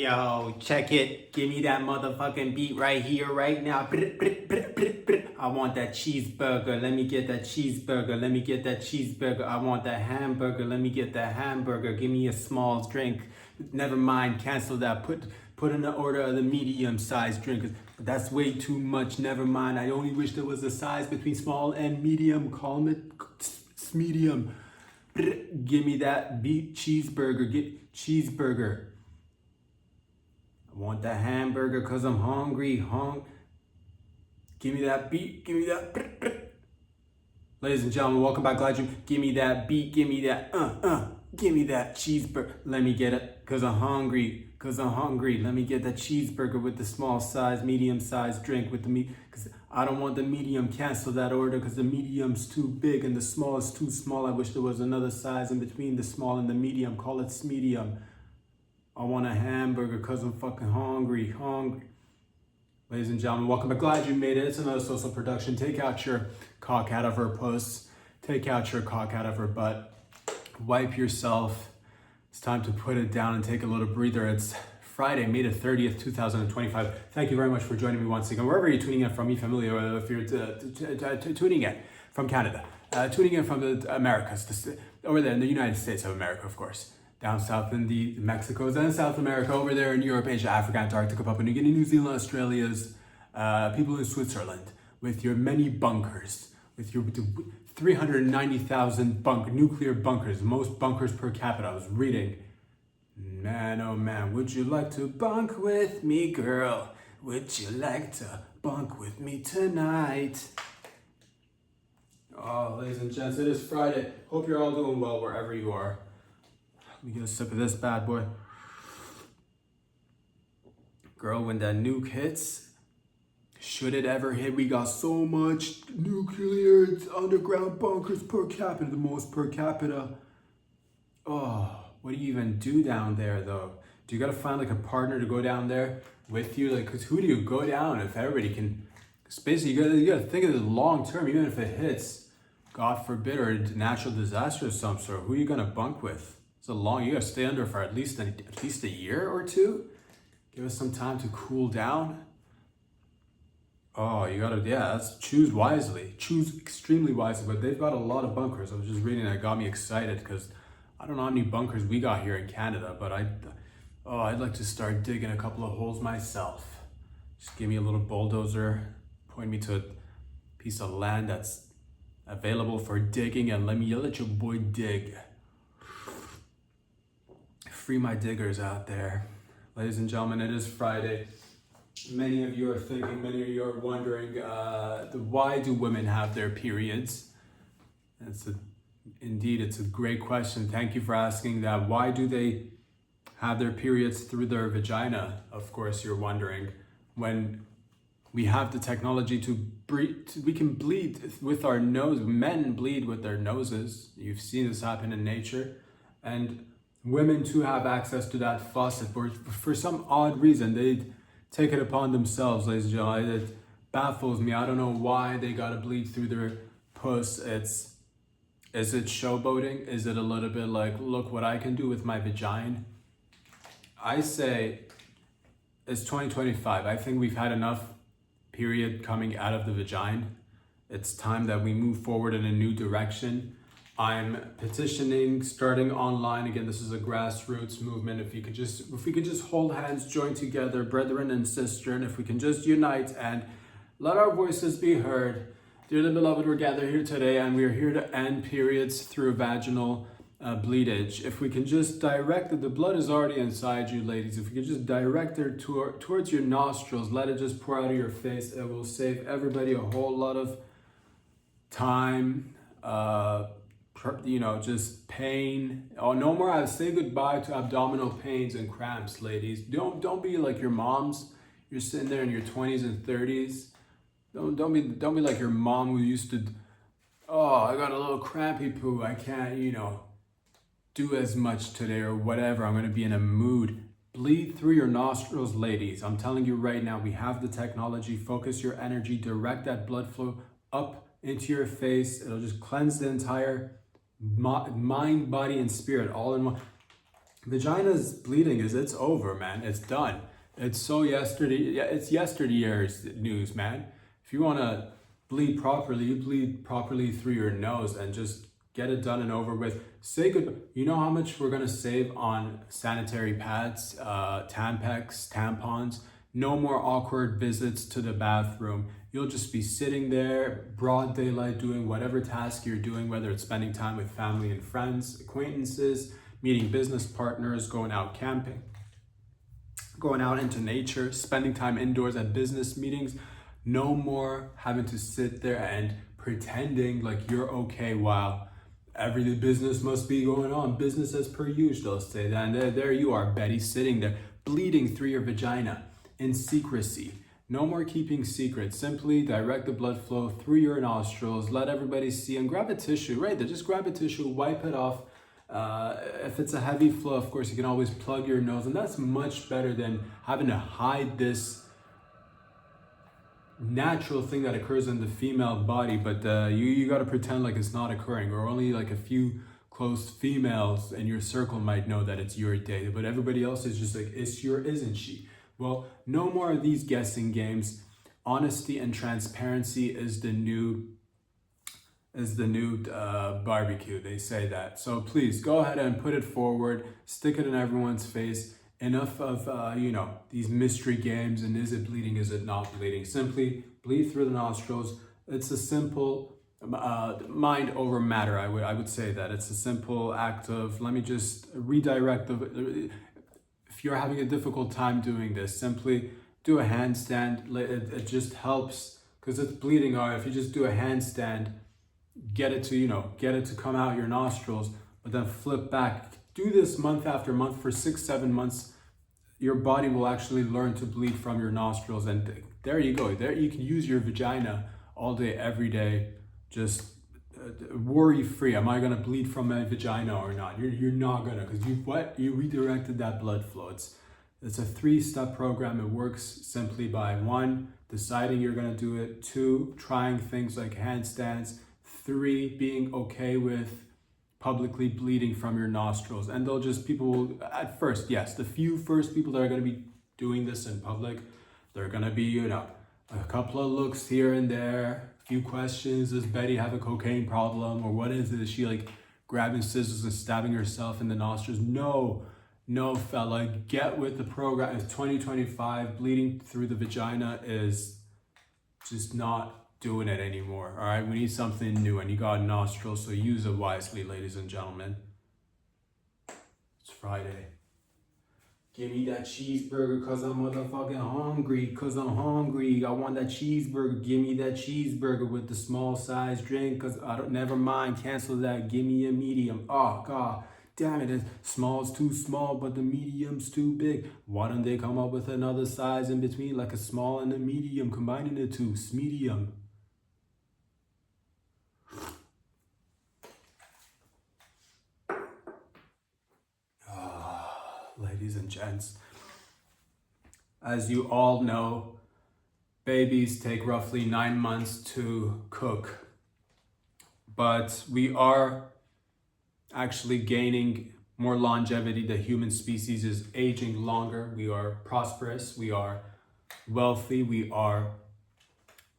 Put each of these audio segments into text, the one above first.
Yo, check it. Give me that motherfucking beat right here, right now. I want that cheeseburger. Let me get that cheeseburger. Let me get that cheeseburger. I want that hamburger. Let me get that hamburger. Give me a small drink. Never mind, cancel that. Put in the order of the medium-sized drink. That's way too much. Never mind. I only wish there was a size between small and medium. Call it medium. Give me that beef cheeseburger. Get cheeseburger. I want that hamburger because I'm hungry. Give me that beat. Give me that. Ladies and gentlemen, welcome back. Glad you give me that beat. Give me that. Give me that cheeseburger. Let me get it because I'm hungry. Let me get that cheeseburger with the small size, medium size drink with the meat. Because I don't want the medium. Cancel that order because the medium's too big and the small is too small. I wish there was another size in between the small and the medium. Call it medium. I want a hamburger because I'm fucking hungry. Ladies and gentlemen, welcome back. Glad you made it. It's another social production. Take out your cock out of her puss. Take out your cock out of her butt. Wipe yourself. It's time to put it down and take a little breather. It's Friday, May the 30th, 2025. Thank you very much for joining me once again. Wherever you're tuning in from, or if you're tuning in from Canada, tuning in from the Americas, over there in the United States of America, of course. Down south in the Mexicos and South America, over there in Europe, Asia, Africa, Antarctica, Papua New Guinea, New Zealand, Australia's, people in Switzerland, with your many bunkers, with your 390,000 nuclear bunkers, most bunkers per capita. I was reading, man, oh man, would you like to bunk with me, girl? Would you like to bunk with me tonight? Oh, ladies and gents, it is Friday. Hope you're all doing well wherever you are. Let me get a sip of this bad boy. Girl, when that nuke hits, should it ever hit, we got so much nuclear underground bunkers per capita, the most per capita. Oh, what do you even do down there though? Do you gotta find like a partner to go down there with you? Like, cause who do you go down if everybody can? Cause basically you gotta think of the long term, even if it hits, God forbid, or a natural disaster of some sort, who are you gonna bunk with? You gotta stay under for at least a year or two. Give us some time to cool down. Oh, you gotta, choose wisely. Choose extremely wisely, but they've got a lot of bunkers. I was just reading that, got me excited because I don't know how many bunkers we got here in Canada, but I'd like to start digging a couple of holes myself. Just give me a little bulldozer, point me to a piece of land that's available for digging, and let your boy dig. Free my diggers out there. Ladies and gentlemen, it is Friday. Many of you are thinking, many of you are wondering, why do women have their periods? Indeed, it's a great question. Thank you for asking that. Why do they have their periods through their vagina? Of course, you're wondering. When we have the technology to breathe, we can bleed with our nose. Men bleed with their noses. You've seen this happen in nature. And women too have access to that faucet. For some odd reason, they take it upon themselves, ladies and gentlemen. It baffles me. I don't know why they gotta bleed through their puss. Is it showboating? Is it a little bit like, look what I can do with my vagina? I say it's 2025. I think we've had enough period coming out of the vagina. It's time that we move forward in a new direction. I'm petitioning, starting online. Again, this is a grassroots movement. If we could just hold hands, join together, brethren and sister, and if we can just unite and let our voices be heard. Dearly beloved, we're gathered here today and we're here to end periods through vaginal bleedage. If we can just direct it, the blood is already inside you, ladies. If we could just direct it towards your nostrils, let it just pour out of your face, it will save everybody a whole lot of time, just pain. Oh, no more. I say goodbye to abdominal pains and cramps, ladies. Don't be like your moms. You're sitting there in your 20s and 30s. Don't be like your mom who used to. Oh, I got a little crampy poo. I can't, do as much today or whatever. I'm gonna be in a mood. Bleed through your nostrils, ladies. I'm telling you right now. We have the technology. Focus your energy. Direct that blood flow up into your face. It'll just cleanse the entire mind, body, and spirit all in one. Vagina's bleeding it's over, man. It's done. It's so yesterday. Yeah, it's yesterday's news, man. If you want to bleed properly, you bleed properly through your nose and just get it done and over with. Say good. You know how much we're gonna save on sanitary pads, Tampax, tampons. No more awkward visits to the bathroom. You'll just be sitting there, broad daylight, doing whatever task you're doing, whether it's spending time with family and friends, acquaintances, meeting business partners, going out camping, going out into nature, spending time indoors at business meetings. No more having to sit there and pretending like you're okay while every business must be going on. Business as per usual, they'll say that. And there you are, Betty, sitting there, bleeding through your vagina in secrecy. No more keeping secrets. Simply direct the blood flow through your nostrils, let everybody see, and grab a tissue, right there. Just grab a tissue, wipe it off. If it's a heavy flow, of course, you can always plug your nose, and that's much better than having to hide this natural thing that occurs in the female body, but you got to pretend like it's not occurring, or only like a few close females in your circle might know that it's your day, but everybody else is just like, it's your, isn't she? Well, no more of these guessing games. Honesty and transparency is the new barbecue, they say that. So please go ahead and put it forward, stick it in everyone's face. Enough of these mystery games and is it bleeding, is it not bleeding. Simply bleed through the nostrils. It's a simple mind over matter. I would say that it's a simple act of, let me just redirect the, if you're having a difficult time doing this, simply do a handstand. It just helps because it's bleeding. Or if you just do a handstand, get it to come out your nostrils, but then flip back. Do this month after month for 6-7 months. Your body will actually learn to bleed from your nostrils, and there you go. There you can use your vagina all day, every day, just worry free. Am I gonna bleed from my vagina or not? You're not gonna, because you redirected that blood flow. It's a 3-step program. It works simply by 1, deciding you're gonna do it, 2, trying things like handstands, 3, being okay with publicly bleeding from your nostrils. And they'll just, people at first, yes, the few first people that are going to be doing this in public, they're going to be, a couple of looks here and there, a few questions. Does Betty have a cocaine problem? Or what is it? Is she like grabbing scissors and stabbing herself in the nostrils? No, fella, get with the program. It's 2025. Bleeding through the vagina is just not doing it anymore. All right, we need something new, and you got nostrils, so use it wisely, ladies and gentlemen. It's Friday. Give me that cheeseburger cause I'm motherfucking hungry. I want that cheeseburger. Give me that cheeseburger with the small size drink, cause I don't, never mind, cancel that. Give me a medium. Oh god damn it, small's too small, but the medium's too big. Why don't they come up with another size in between, like a small and a medium, combining the two, medium. Ladies and gents, as you all know, babies take roughly 9 months to cook, but we are actually gaining more longevity. The human species is aging longer. We are prosperous, we are wealthy, we are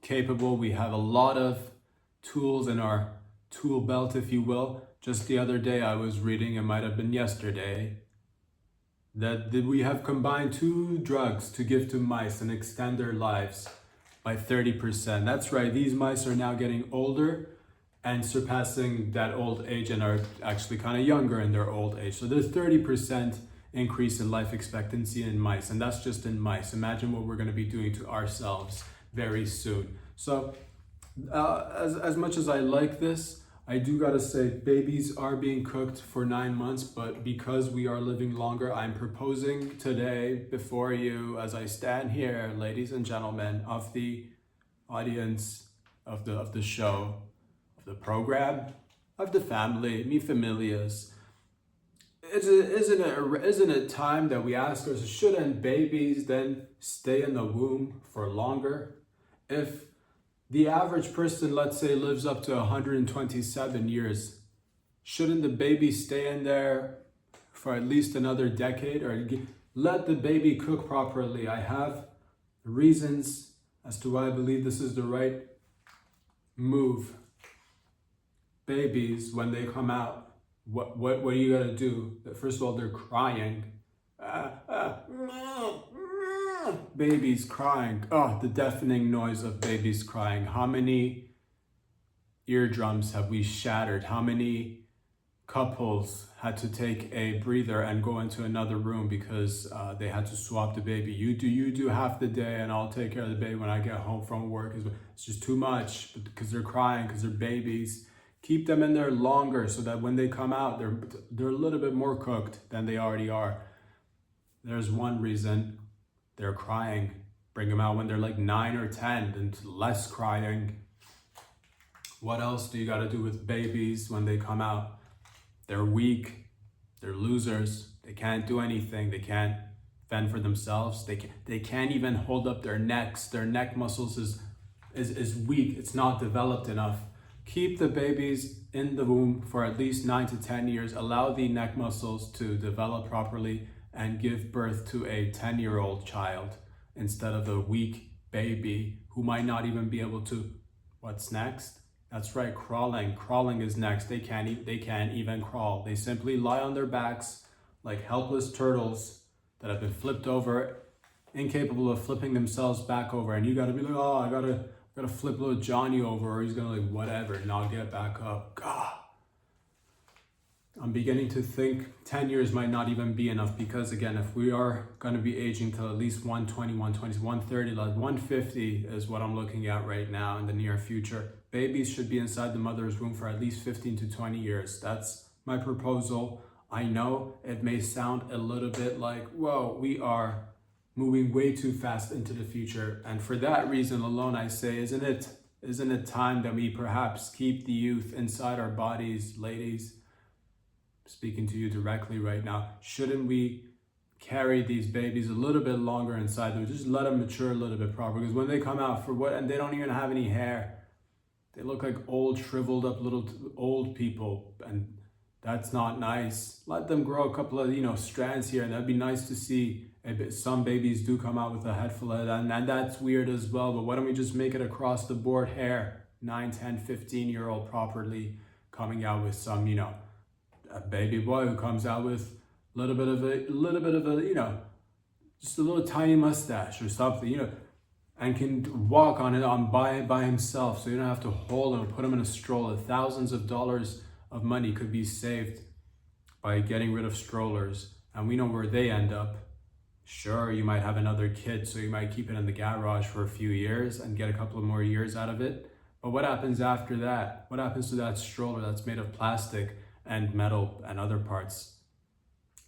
capable, we have a lot of tools in our tool belt, if you will. Just the other day I was reading, it might have been yesterday, that we have combined 2 drugs to give to mice and extend their lives by 30%. That's right, these mice are now getting older and surpassing that old age, and are actually kind of younger in their old age. So there's 30% increase in life expectancy in mice, and that's just in mice. Imagine what we're going to be doing to ourselves very soon. So as much as I like this, I do gotta say, babies are being cooked for 9 months, but because we are living longer, I'm proposing today before you, as I stand here, ladies and gentlemen of the audience, of the show, of the program, of the family, mi familias. Isn't it time that we ask ourselves, shouldn't babies then stay in the womb for longer? If the average person, let's say, lives up to 127 years, shouldn't the baby stay in there for at least another decade, or let the baby cook properly. I have reasons as to why I believe this is the right move. Babies, when they come out, what do you gotta do? First of all, they're crying. Babies crying. Oh, the deafening noise of babies crying. How many eardrums have we shattered? How many couples had to take a breather and go into another room because they had to swap the baby? You do half the day and I'll take care of the baby when I get home from work. It's just too much because they're crying, because they're babies. Keep them in there longer so that when they come out, they're a little bit more cooked than they already are. There's one reason they're crying. Bring them out when they're like 9 or 10 and less crying. What else do you got to do with babies when they come out? They're weak. They're losers. They can't do anything. They can't fend for themselves. They can't even hold up their necks. Their neck muscles is weak. It's not developed enough. Keep the babies in the womb for at least 9 to 10 years. Allow the neck muscles to develop properly and give birth to a 10-year-old child instead of a weak baby who might not even be able to. What's next? That's right, crawling. Crawling is next. They can't even crawl. They simply lie on their backs like helpless turtles that have been flipped over, incapable of flipping themselves back over. And you gotta be like, oh, I gotta flip little Johnny over, or he's gonna like whatever, and I'll get back up. God. I'm beginning to think 10 years might not even be enough, because again, if we are going to be aging till at least 120, 130, like 150 is what I'm looking at right now in the near future. Babies should be inside the mother's womb for at least 15 to 20 years. That's my proposal. I know it may sound a little bit like, whoa, we are moving way too fast into the future. And for that reason alone, I say, isn't it time that we perhaps keep the youth inside our bodies, ladies? Speaking to you directly right now, shouldn't we carry these babies a little bit longer inside them? Just let them mature a little bit proper, because when they come out, and they don't even have any hair, they look like old, shriveled up little old people, and that's not nice. Let them grow a couple of strands here, and that'd be nice to see. Some babies do come out with a head full of that, and that's weird as well. But why don't we just make it across the board hair? 9, 10, 15-year-old properly coming out with some, a baby boy who comes out with a little bit of a, just a little tiny mustache or something, and can walk on it by himself. So you don't have to hold him or put him in a stroller. Thousands of dollars of money could be saved by getting rid of strollers. And we know where they end up. Sure, you might have another kid, so you might keep it in the garage for a few years and get a couple of more years out of it. But what happens after that? What happens to that stroller that's made of plastic and metal and other parts?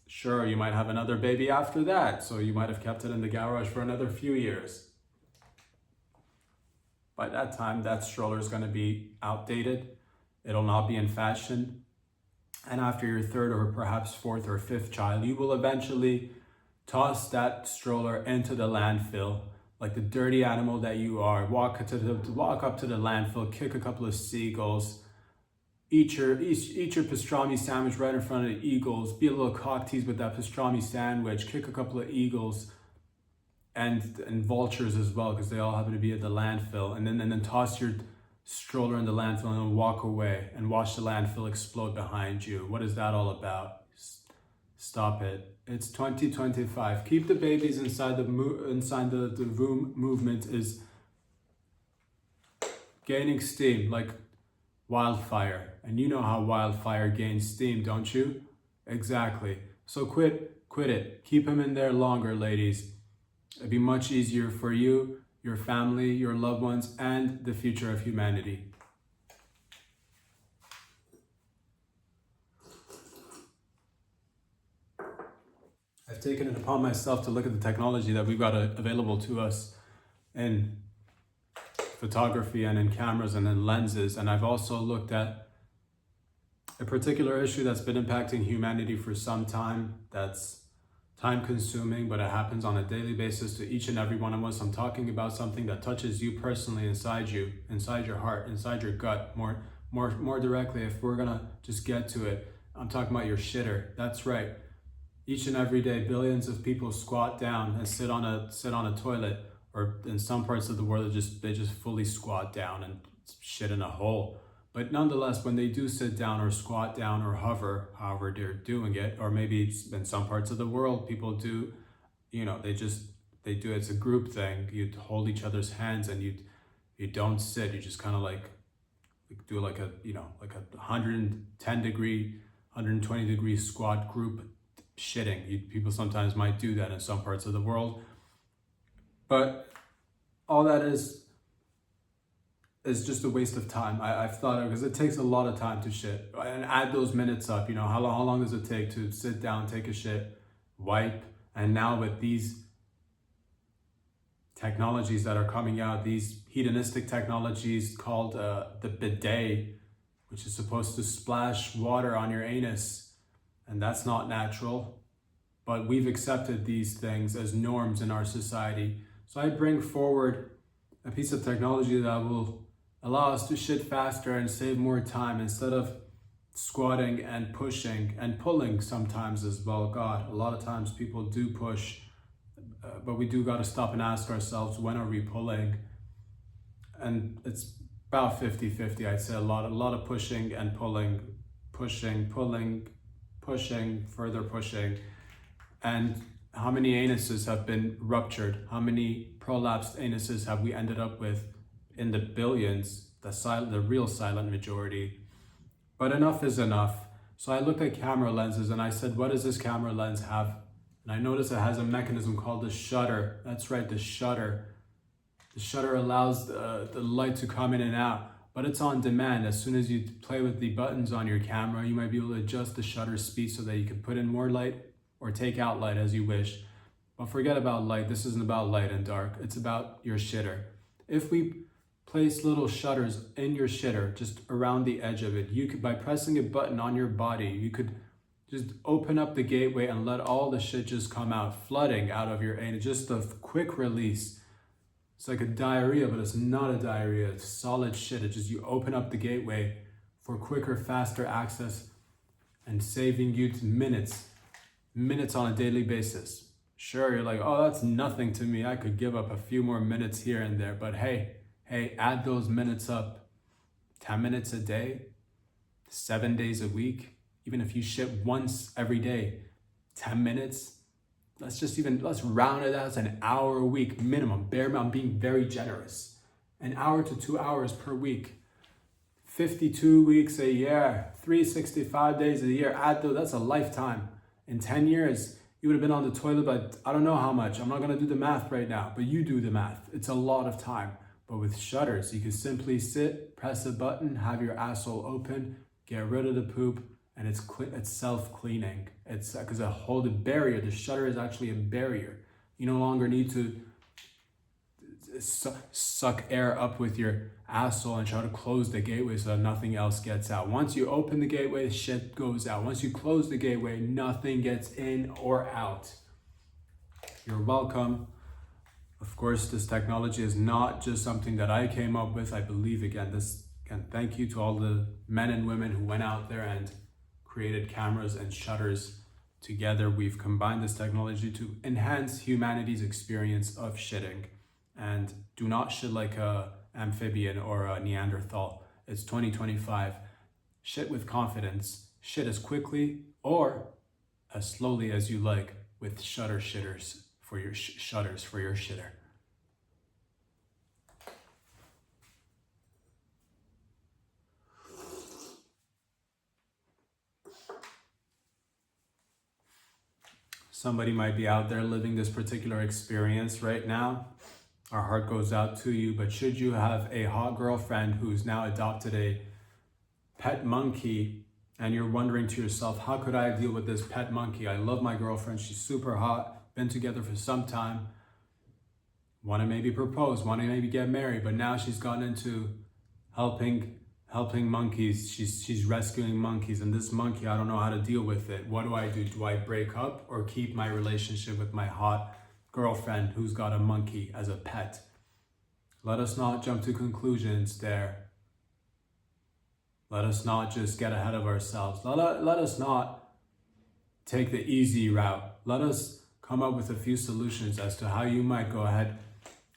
Sure, you might have another baby after that, so you might have kept it in the garage for another few years. By that time, that stroller is going to be outdated. It'll not be in fashion. And after your third or perhaps fourth or fifth child, you will eventually toss that stroller into the landfill like the dirty animal that you are. Walk up to the landfill, kick a couple of seagulls, eat your pastrami sandwich right in front of the eagles, be a little cock teased with that pastrami sandwich, kick a couple of eagles and vultures as well, because they all happen to be at the landfill, and then toss your stroller in the landfill and then walk away and watch the landfill explode behind you. What is that all about? Stop it. It's 2025. Keep the babies inside the womb. Movement is gaining steam like wildfire. And you know how wildfire gains steam, don't you? Exactly. So quit it. Keep them in there longer, ladies. It'd be much easier for you, your family, your loved ones, and the future of humanity. I've taken it upon myself to look at the technology that we've got available to us in photography and in cameras and in lenses. And I've also looked at a particular issue that's been impacting humanity for some time, that's time consuming, but it happens on a daily basis to each and every one of us. I'm talking about something that touches you personally, inside you, inside your heart, inside your gut, more directly, if we're gonna just get to it. I'm talking about your shitter. That's right. Each and every day, billions of people squat down and sit on a toilet, or in some parts of the world, they just fully squat down and shit in a hole. But nonetheless, when they do sit down or squat down or hover, however they're doing it, or maybe in some parts of the world, people do, they do, it's a group thing. You hold each other's hands and you don't sit. You just kind of like do like a 110 degree, 120 degree squat group shitting. People sometimes might do that in some parts of the world. But all that is just a waste of time. I've thought of, because it takes a lot of time to shit. And add those minutes up, how long does it take to sit down, take a shit, wipe? And now with these technologies that are coming out, these hedonistic technologies called the bidet, which is supposed to splash water on your anus, and that's not natural. But we've accepted these things as norms in our society. So I bring forward a piece of technology that will allow us to shit faster and save more time instead of squatting and pushing and pulling sometimes as well. God, a lot of times people do push, but we do got to stop and ask ourselves, when are we pulling? And it's about 50-50, I'd say. A lot of pushing and pulling, pulling, further pushing. And how many anuses have been ruptured? How many prolapsed anuses have we ended up with? In the billions, the real silent majority. But enough is enough. So I looked at camera lenses and I said, what does this camera lens have? And I noticed it has a mechanism called the shutter. That's right, the shutter. The shutter allows the light to come in and out, but it's on demand. As soon as you play with the buttons on your camera, you might be able to adjust the shutter speed so that you can put in more light or take out light as you wish. But forget about light. This isn't about light and dark. It's about your shitter. If we place little shutters in your shitter, just around the edge of it, you could, by pressing a button on your body, you could just open up the gateway and let all the shit just come out, flooding out of your anus. Just a quick release. It's like a diarrhea, but it's not a diarrhea. It's solid shit. It's just you open up the gateway for quicker, faster access and saving you minutes on a daily basis. Sure, you're like, oh, that's nothing to me. I could give up a few more minutes here and there. But hey, add those minutes up. 10 minutes a day, 7 days a week. Even if you shit once every day, 10 minutes. Let's round it out as an hour a week minimum. I'm being very generous. An hour to 2 hours per week. 52 weeks a year, 365 days a year. Add those, that's a lifetime. In 10 years, you would have been on the toilet, but I don't know how much. I'm not gonna do the math right now, but you do the math. It's a lot of time. But with shutters, you can simply sit, press a button, have your asshole open, get rid of the poop, and it's self-cleaning. It's because the barrier, the shutter is actually a barrier. You no longer need to suck air up with your asshole and try to close the gateway so that nothing else gets out. Once you open the gateway, shit goes out. Once you close the gateway, nothing gets in or out. You're welcome. Of course, this technology is not just something that I came up with. I believe, again, thank you to all the men and women who went out there and created cameras and shutters together. We've combined this technology to enhance humanity's experience of shitting. And do not shit like a amphibian or a Neanderthal. It's 2025. Shit with confidence. Shit as quickly or as slowly as you like with shutter shitters for your shutters for your shitter. Somebody might be out there living this particular experience right now. Our heart goes out to you, but should you have a hot girlfriend who's now adopted a pet monkey and you're wondering to yourself, how could I deal with this pet monkey? I love my girlfriend, she's super hot, been together for some time, want to maybe propose, want to maybe get married, but now she's gotten into helping monkeys. She's rescuing monkeys, and this monkey, I don't know how to deal with it. What do I do? Do I break up or keep my relationship with my hot girlfriend who's got a monkey as a pet? Let us not jump to conclusions there. Let us not just get ahead of ourselves. Let us not take the easy route. Let us come up with a few solutions as to how you might go ahead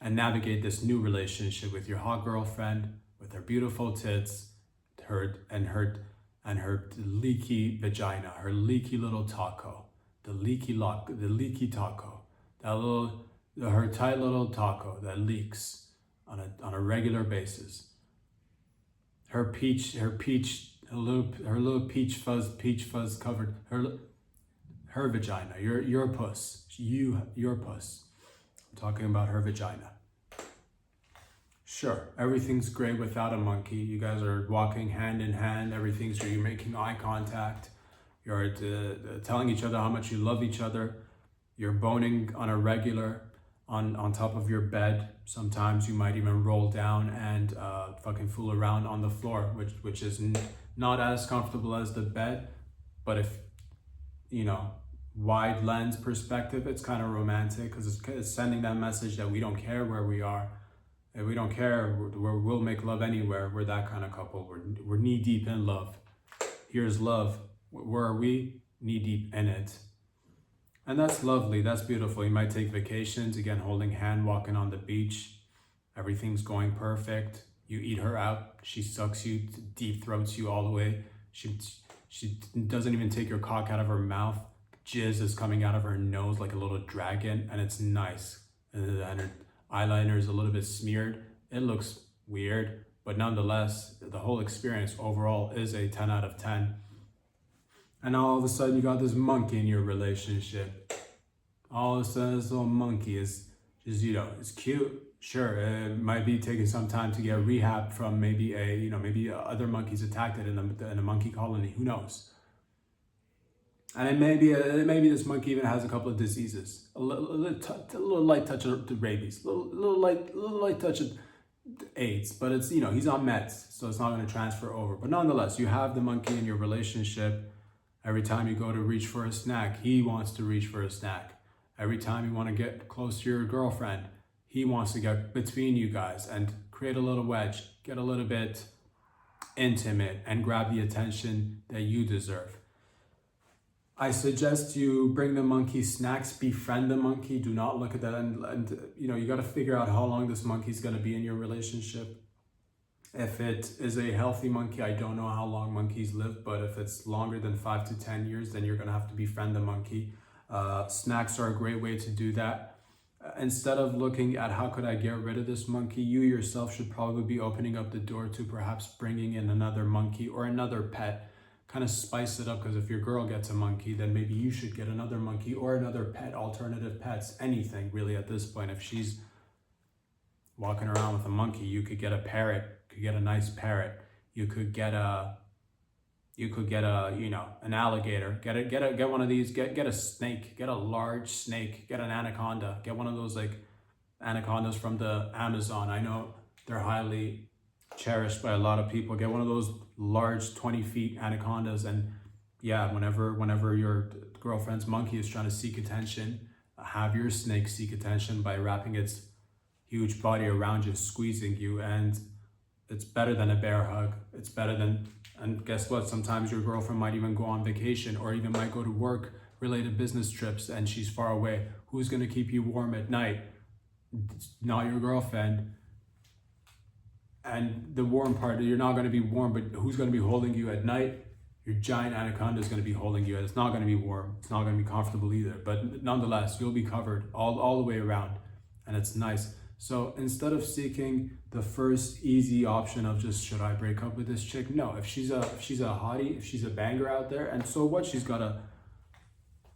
and navigate this new relationship with your hot girlfriend, with her beautiful tits, her leaky vagina, her leaky little taco, the leaky taco, her tight little taco that leaks on a regular basis. Her little peach fuzz covered her vagina, your puss, your puss. I'm talking about her vagina. Sure, everything's great without a monkey. You guys are walking hand in hand. You're making eye contact. You're telling each other how much you love each other. You're boning on a regular, on top of your bed. Sometimes you might even roll down and fucking fool around on the floor, which is not as comfortable as the bed, but if, wide lens perspective, it's kind of romantic because it's sending that message that we don't care where we are. And we don't care, we'll make love anywhere. We're that kind of couple. We're knee deep in love. Here's love. Where are we? Knee deep in it. And that's lovely, that's beautiful. You might take vacations, again, holding hand, walking on the beach. Everything's going perfect. You eat her out. She sucks you, deep throats you all the way. She doesn't even take your cock out of her mouth. Jizz is coming out of her nose like a little dragon, and it's nice. And her eyeliner is a little bit smeared. It looks weird, but nonetheless, the whole experience overall is a 10 out of 10. And all of a sudden you got this monkey in your relationship. All of a sudden this little monkey is it's cute. Sure, it might be taking some time to get rehab from maybe other monkeys attacked it in a monkey colony, who knows? And it may be this monkey even has a couple of diseases, a little light touch of the rabies, a little light touch of AIDS, but it's he's on meds, so it's not going to transfer over. But nonetheless, you have the monkey in your relationship. Every time you go to reach for a snack, he wants to reach for a snack. Every time you want to get close to your girlfriend, he wants to get between you guys and create a little wedge, get a little bit intimate, and grab the attention that you deserve. I suggest you bring the monkey snacks, befriend the monkey. Do not look at that, and you got to figure out how long this monkey's going to be in your relationship. If it is a healthy monkey, I don't know how long monkeys live, but if it's longer than 5 to 10 years, then you're going to have to befriend the monkey. Snacks are a great way to do that. Instead of looking at how could I get rid of this monkey, you yourself should probably be opening up the door to perhaps bringing in another monkey or another pet. Kind of spice it up, because if your girl gets a monkey, then maybe you should get another monkey or another pet, alternative pets, anything really at this point. If she's walking around with a monkey, you could get a parrot, could get a nice parrot. You could get an alligator, get one of these, get a snake, get a large snake, get an anaconda, get one of those like anacondas from the Amazon. I know they're highly cherished by a lot of people. Get one of those large 20 feet anacondas, and yeah, whenever your girlfriend's monkey is trying to seek attention, have your snake seek attention by wrapping its huge body around you, squeezing you, and it's better than a bear hug. It's better than, and guess what? Sometimes your girlfriend might even go on vacation or even might go to work related business trips and she's far away. Who's going to keep you warm at night? It's not your girlfriend. And the warm part, you're not going to be warm, but who's going to be holding you at night? Your giant anaconda is going to be holding you, and it's not going to be warm. It's not going to be comfortable either. But nonetheless, you'll be covered all the way around, and it's nice. So instead of seeking the first easy option of just, should I break up with this chick? No, if she's a hottie, if she's a banger out there, and so what? She's got a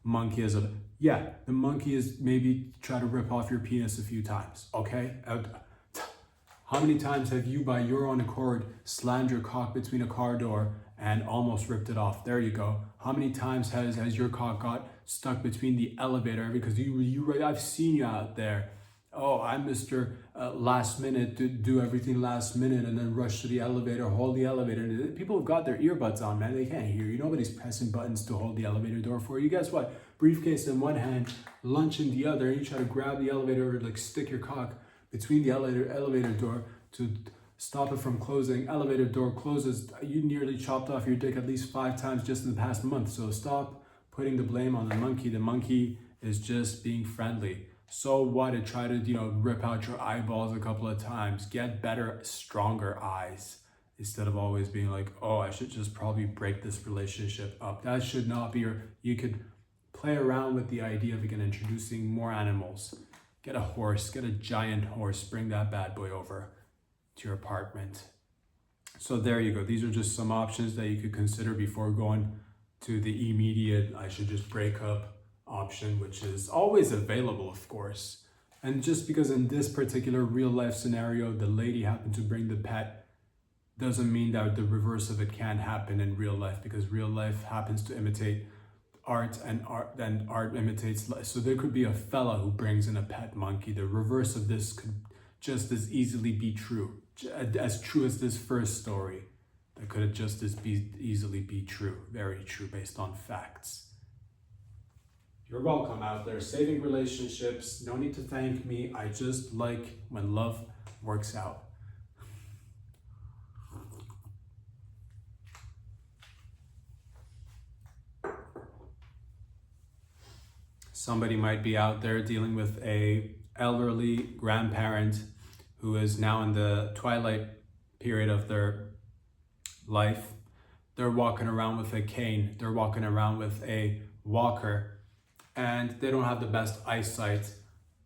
monkey as a, yeah, the monkey is maybe try to rip off your penis a few times, okay? How many times have you, by your own accord, slammed your cock between a car door and almost ripped it off? There you go. How many times has your cock got stuck between the elevator? Because I've seen you out there. Oh, I'm Mr. Last minute, to do everything last minute and then rush to the elevator, hold the elevator. People have got their earbuds on, man. They can't hear you. Nobody's pressing buttons to hold the elevator door for you. Guess what? Briefcase in one hand, lunch in the other, and you try to grab the elevator or like stick your cock between the elevator door to stop it from closing. Elevator door closes. You nearly chopped off your dick at least 5 times just in the past month. So stop putting the blame on the monkey. The monkey is just being friendly. So what? It try to, rip out your eyeballs a couple of times. Get better, stronger eyes instead of always being like, oh, I should just probably break this relationship up. That should not be you could play around with the idea of, again, introducing more animals. Get a horse, get a giant horse, bring that bad boy over to your apartment. So there you go. These are just some options that you could consider before going to the immediate, I should just break up option, which is always available, of course. And just because in this particular real life scenario, the lady happened to bring the pet, doesn't mean that the reverse of it can't happen in real life, because real life happens to imitate art, and art imitates life. So there could be a fella who brings in a pet monkey. The reverse of this could just as easily be true as this first story. That could just as easily be true, very true, based on facts. You're welcome out there, saving relationships. No need to thank me. I just like when love works out. Somebody might be out there dealing with a elderly grandparent who is now in the twilight period of their life. They're walking around with a cane. They're walking around with a walker, and they don't have the best eyesight,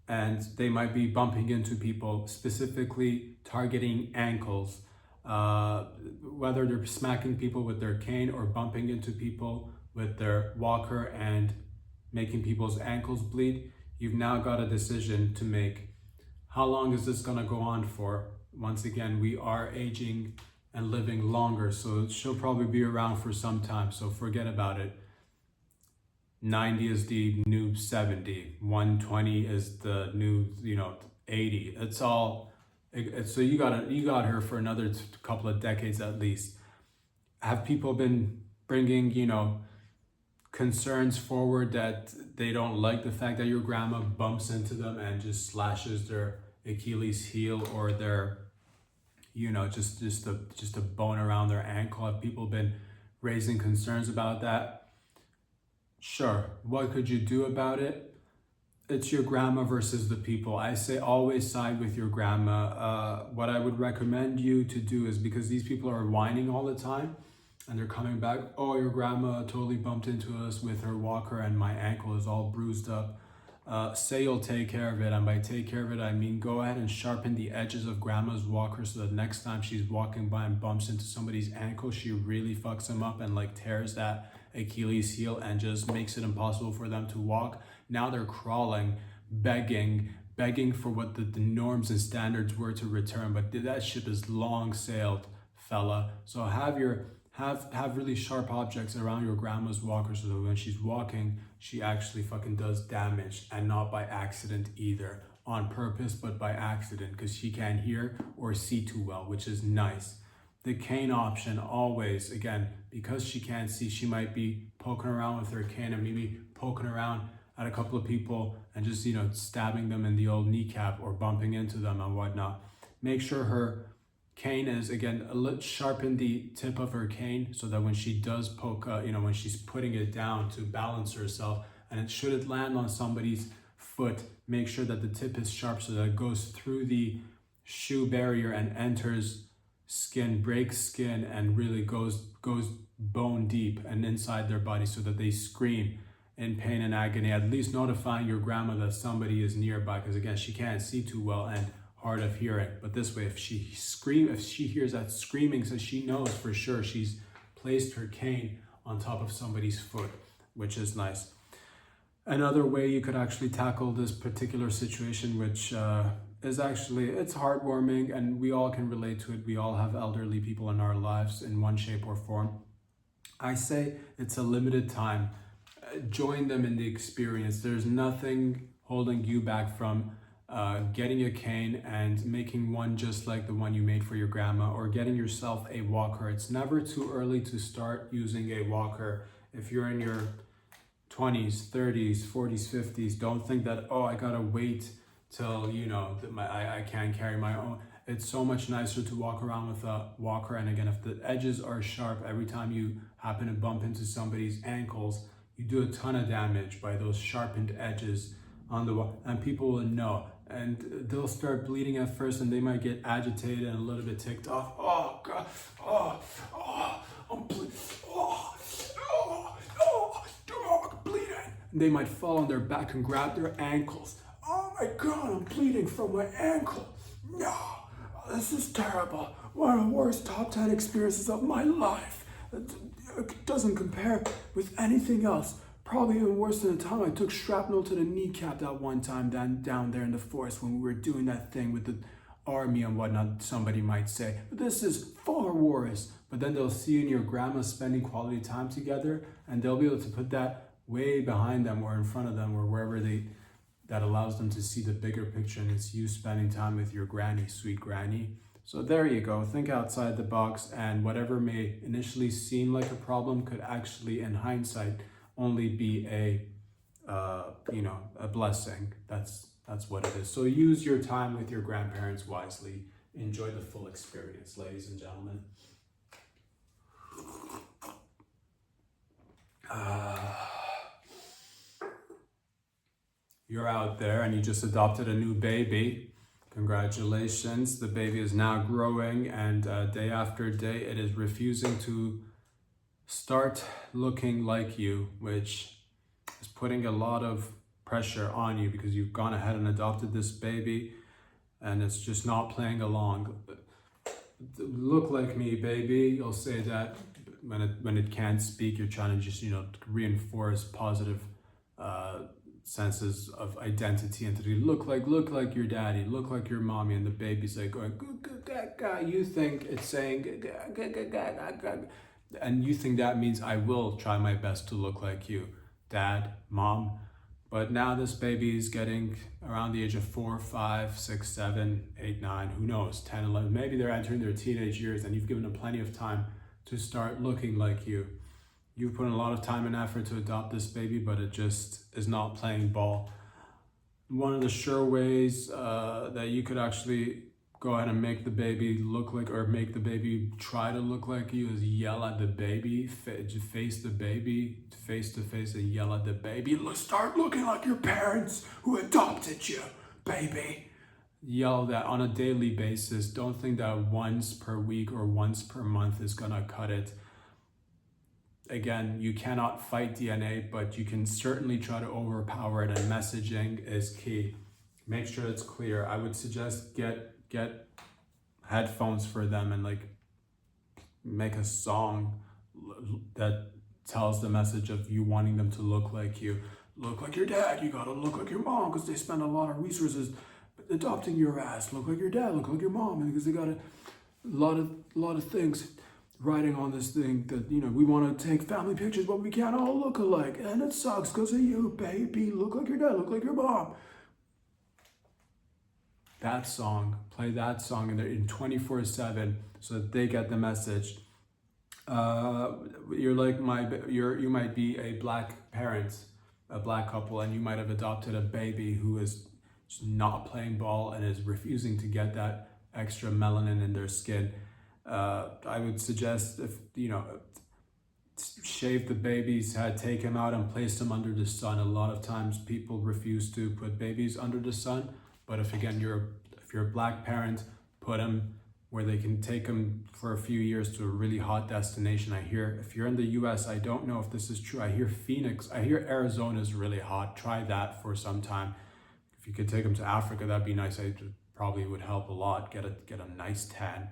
and they might be bumping into people, specifically targeting ankles, whether they're smacking people with their cane or bumping into people with their walker and making people's ankles bleed. You've now got a decision to make. How long is this going to go on for? Once again, we are aging and living longer, so she'll probably be around for some time, so forget about it. 90 is the new 70, 120 is the new 80. It's all, so you got her for another couple of decades at least. Have people been bringing concerns forward that they don't like the fact that your grandma bumps into them and just slashes their Achilles heel, or their just a bone around their ankle? Have people been raising concerns about that? Sure. What could you do about it? It's your grandma versus the people. I say always side with your grandma. What I would recommend you to do is, because these people are whining all the time and they're coming back, oh, your grandma totally bumped into us with her walker and my ankle is all bruised up. Say you'll take care of it, and by take care of it I mean go ahead and sharpen the edges of grandma's walker so that next time she's walking by and bumps into somebody's ankle, she really fucks them up and tears that Achilles heel and just makes it impossible for them to walk. Now they're crawling, begging for what the norms and standards were to return, but that ship is long sailed, fella. So have really sharp objects around your grandma's walker so that when she's walking, she actually fucking does damage, and not by accident either. On purpose, but by accident, because she can't hear or see too well, which is nice. The cane option, always, again, because she can't see, she might be poking around with her cane and maybe poking around at a couple of people and just, stabbing them in the old kneecap or bumping into them and whatnot. Make sure her cane is, again, sharpen the tip of her cane so that when she does poke, when she's putting it down to balance herself, and should it land on somebody's foot, make sure that the tip is sharp so that it goes through the shoe barrier and enters skin, breaks skin, and really goes bone deep and inside their body so that they scream in pain and agony, at least notifying your grandma that somebody is nearby, because again, she can't see too well and hard of hearing. But this way, if she hears that screaming, so she knows for sure she's placed her cane on top of somebody's foot, which is nice. Another way you could actually tackle this particular situation, which is actually, it's heartwarming and we all can relate to it. We all have elderly people in our lives in one shape or form. I say it's a limited time. Join them in the experience. There's nothing holding you back from getting a cane and making one just like the one you made for your grandma, or getting yourself a walker. It's never too early to start using a walker. If you're in your 20s, 30s, 40s, 50s, don't think that, oh, I gotta wait till, I can't carry my own. It's so much nicer to walk around with a walker. And again, if the edges are sharp, every time you happen to bump into somebody's ankles, You do a ton of damage by those sharpened edges on the wall, and people will know. And they'll start bleeding at first, and they might get agitated and a little bit ticked off. Oh God! I'm bleeding. I'm bleeding. And they might fall on their back and grab their ankles. Oh my God! I'm bleeding from my ankle. No, this is terrible. One of the worst top 10 experiences of my life. It doesn't compare with anything else. Probably even worse than the time I took shrapnel to the kneecap that one time down there in the forest when we were doing that thing with the army and whatnot, somebody might say. But this is far worse. But then they'll see you and your grandma spending quality time together, and they'll be able to put that way behind them or in front of them or wherever that allows them to see the bigger picture, and it's you spending time with your granny, sweet granny. So there you go. Think outside the box, and whatever may initially seem like a problem could actually, in hindsight, only be a blessing. That's what it is. So use your time with your grandparents wisely. Enjoy the full experience, ladies and gentlemen. You're out there and you just adopted a new baby. Congratulations. The baby is now growing, and day after day it is refusing to start looking like you, which is putting a lot of pressure on you because you've gone ahead and adopted this baby and it's just not playing along. Look like me, baby. You'll say that when it can't speak. You're trying to just reinforce positive senses of identity and to look like your daddy, look like your mommy, and the baby's like going you think it's saying and you think that means I will try my best to look like you, dad, mom. But now this baby is getting around the age of 4, 5, 6, 7, 8, 9, who knows, 10, 11, maybe they're entering their teenage years, and you've given them plenty of time to start looking like you. You've put in a lot of time and effort to adopt this baby, but it just is not playing ball. One of the sure ways that you could actually go ahead and make the baby look like, or make the baby try to look like you, is yell at the baby, face the baby, face to face, and yell at the baby. Start looking like your parents who adopted you, baby. Yell that on a daily basis. Don't think that once per week or once per month is gonna cut it. Again, you cannot fight DNA, but you can certainly try to overpower it, and messaging is key. Make sure it's clear. I would suggest get headphones for them and make a song that tells the message of you wanting them to look like you. Look like your dad, you gotta look like your mom, because they spend a lot of resources adopting your ass. Look like your dad, look like your mom, because they got a lot of things riding on this thing that, we want to take family pictures, but we can't all look alike, and it sucks because of you, baby. Look like your dad, look like your mom. That song, play that song in 24/7 so that they get the message. You might be a black parent, a black couple, and you might have adopted a baby who is just not playing ball and is refusing to get that extra melanin in their skin. I would suggest, shave the baby's head, take him out and place him under the sun. A lot of times people refuse to put babies under the sun, but if you're a black parent, put them where they can take them for a few years to a really hot destination. I hear, if you're in the US, I don't know if this is true, I hear Arizona is really hot. Try that for some time. If you could take them to Africa, that'd be nice. I probably would help a lot. Get a nice tan.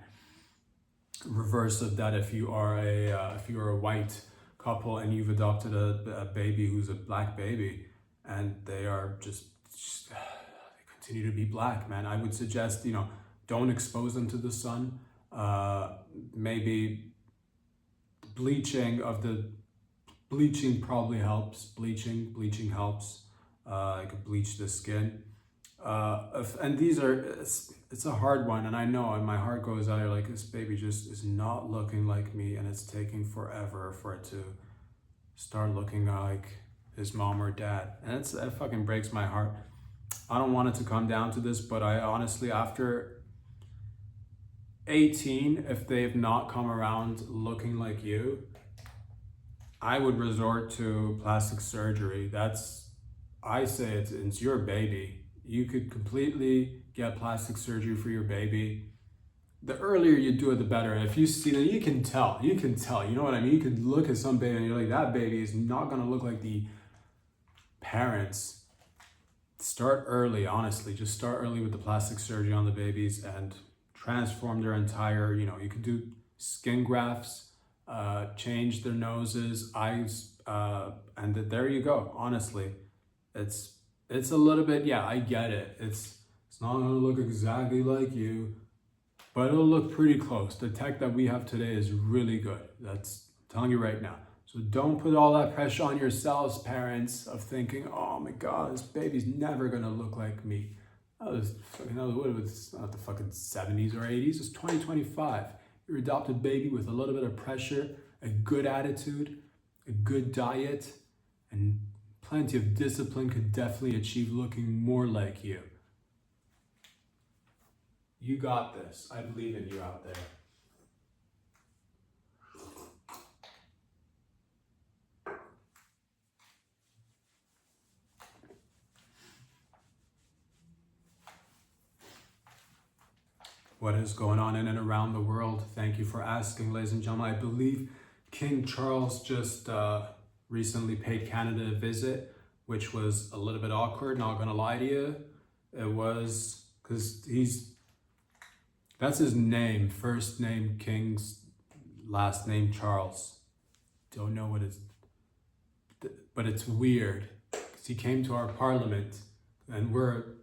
Reverse of that, if you are a white couple and you've adopted a baby who's a black baby, and they are just they continue to be black, man, I would suggest, don't expose them to the sun. Maybe bleaching probably helps. Bleaching helps. I could bleach the skin. And it's a hard one, and I know, and my heart goes out, like, this baby just is not looking like me, and it's taking forever for it to start looking like his mom or dad, and it fucking breaks my heart. I don't want it to come down to this, but I honestly, after 18, if they've not come around looking like you, I would resort to plastic surgery. I say it's your baby. You could completely get plastic surgery for your baby. The earlier you do it, the better. And if you see that, you can tell, you know what I mean? You could look at some baby and you're like, that baby is not gonna look like the parents. Start early, honestly. Just start early with the plastic surgery on the babies and transform their entire, you could do skin grafts, change their noses, eyes, and there you go. Honestly, it's a little bit, yeah, I get it. It's not gonna look exactly like you, but it'll look pretty close. The tech that we have today is really good. I'm telling you right now. So don't put all that pressure on yourselves, parents, of thinking, oh my God, this baby's never gonna look like me. What was it's not the fucking 70s or 80s, it's 2025. Your adopted baby with a little bit of pressure, a good attitude, a good diet, and plenty of discipline could definitely achieve looking more like you. You got this. I believe in you out there. What is going on in and around the world? Thank you for asking, ladies and gentlemen. I believe King Charles just recently paid Canada a visit, which was a little bit awkward, not gonna lie to you. It was, because that's his name, first name King's, last name Charles. Don't know what it's, but it's weird, because he came to our parliament, and we're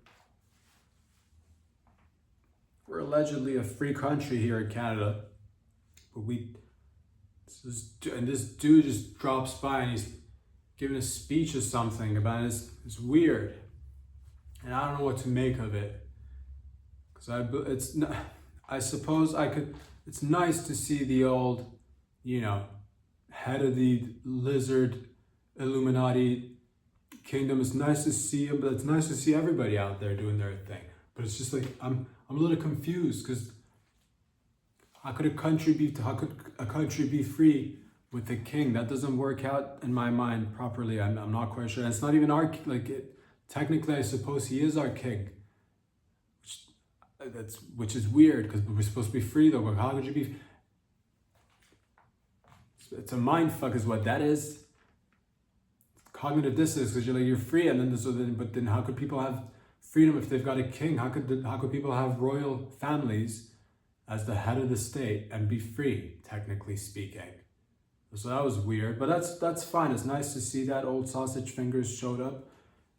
allegedly a free country here in Canada, but this dude just drops by and he's giving a speech or something about it. It's weird, and I don't know what to make of it, because it's nice to see the old, head of the lizard Illuminati kingdom. It's nice to see him, but it's nice to see everybody out there doing their thing. But it's just like, I'm a little confused, because how could a country be free with the king? That doesn't work out in my mind properly. I'm not quite sure. And it's not even technically, I suppose he is our king, which is weird, because we're supposed to be free though. But how could you be? It's a mind fuck, is what that is. Cognitive dissonance, because you're free, and then how could people have freedom if they've got a king? How could people have royal families as the head of the state and be free, technically speaking? So that was weird, but that's fine. It's nice to see that old sausage fingers showed up,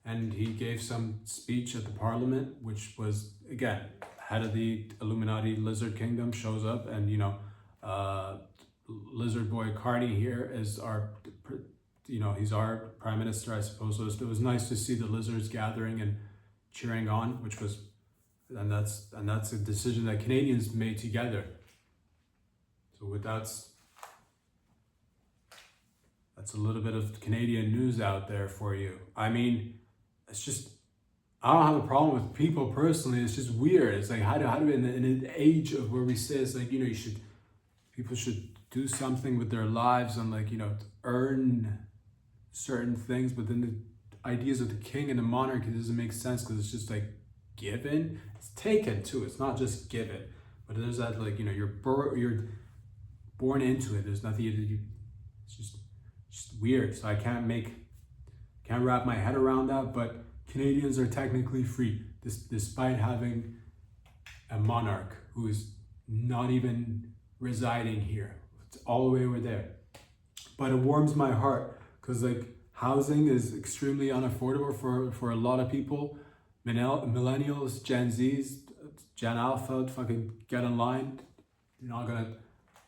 and he gave some speech at the parliament, which was, again, head of the Illuminati lizard kingdom shows up, and lizard boy Carney here is he's our prime minister, I suppose. So it was nice to see the lizards gathering and cheering on, and that's a decision that Canadians made together. So that's a little bit of Canadian news out there for you. I mean, it's just, I don't have a problem with people personally. It's just weird. It's like, how do in an age of where we say it's like, people should do something with their lives and earn certain things, but then the ideas of the king and the monarchy doesn't make sense, because it's just like given. It's taken too. It's not just given, but there's that you're born into it. There's nothing it's just weird. So I can't wrap my head around that. But Canadians are technically free, despite having a monarch who is not even residing here. It's all the way over there. But it warms my heart, because housing is extremely unaffordable for a lot of people. Millennials, Gen Zs, Gen Alpha, fucking get in line. You're not gonna,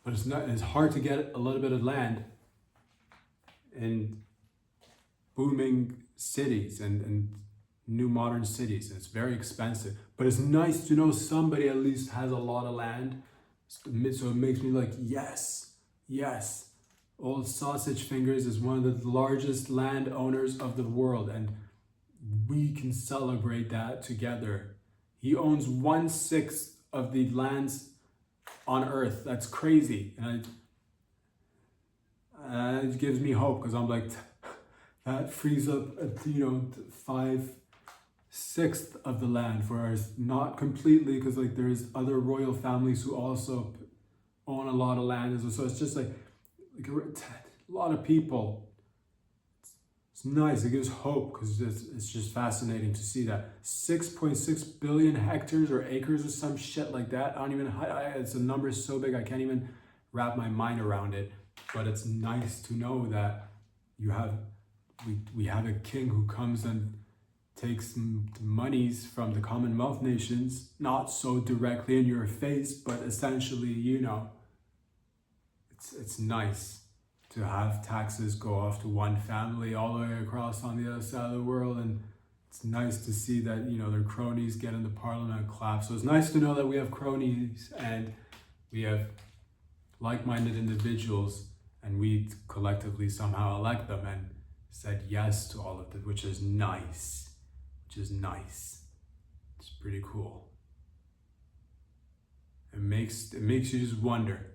but it's hard to get a little bit of land in booming cities and new modern cities. It's very expensive, but it's nice to know somebody at least has a lot of land. So it makes me like, yes. Old Sausage Fingers is one of the largest landowners of the world, and we can celebrate that together. He owns 1/6 of the lands on Earth. That's crazy. And it gives me hope because I'm like, that frees up, 5/6 of the land for us, not completely, because like there's other royal families who also own a lot of land, so it's just like a lot of people. It's nice. It gives hope because it's just fascinating to see that 6.6 billion hectares or acres or some shit like that. I don't even. It's a number so big I can't even wrap my mind around it. But it's nice to know that we have a king who comes and takes monies from the Commonwealth nations, not so directly in your face, but essentially, it's nice to have taxes go off to one family all the way across on the other side of the world. And it's nice to see that, their cronies get into parliament and clap. So it's nice to know that we have cronies and we have like-minded individuals, and we collectively somehow elect them and said yes to all of it, which is nice. It's pretty cool. It makes you just wonder.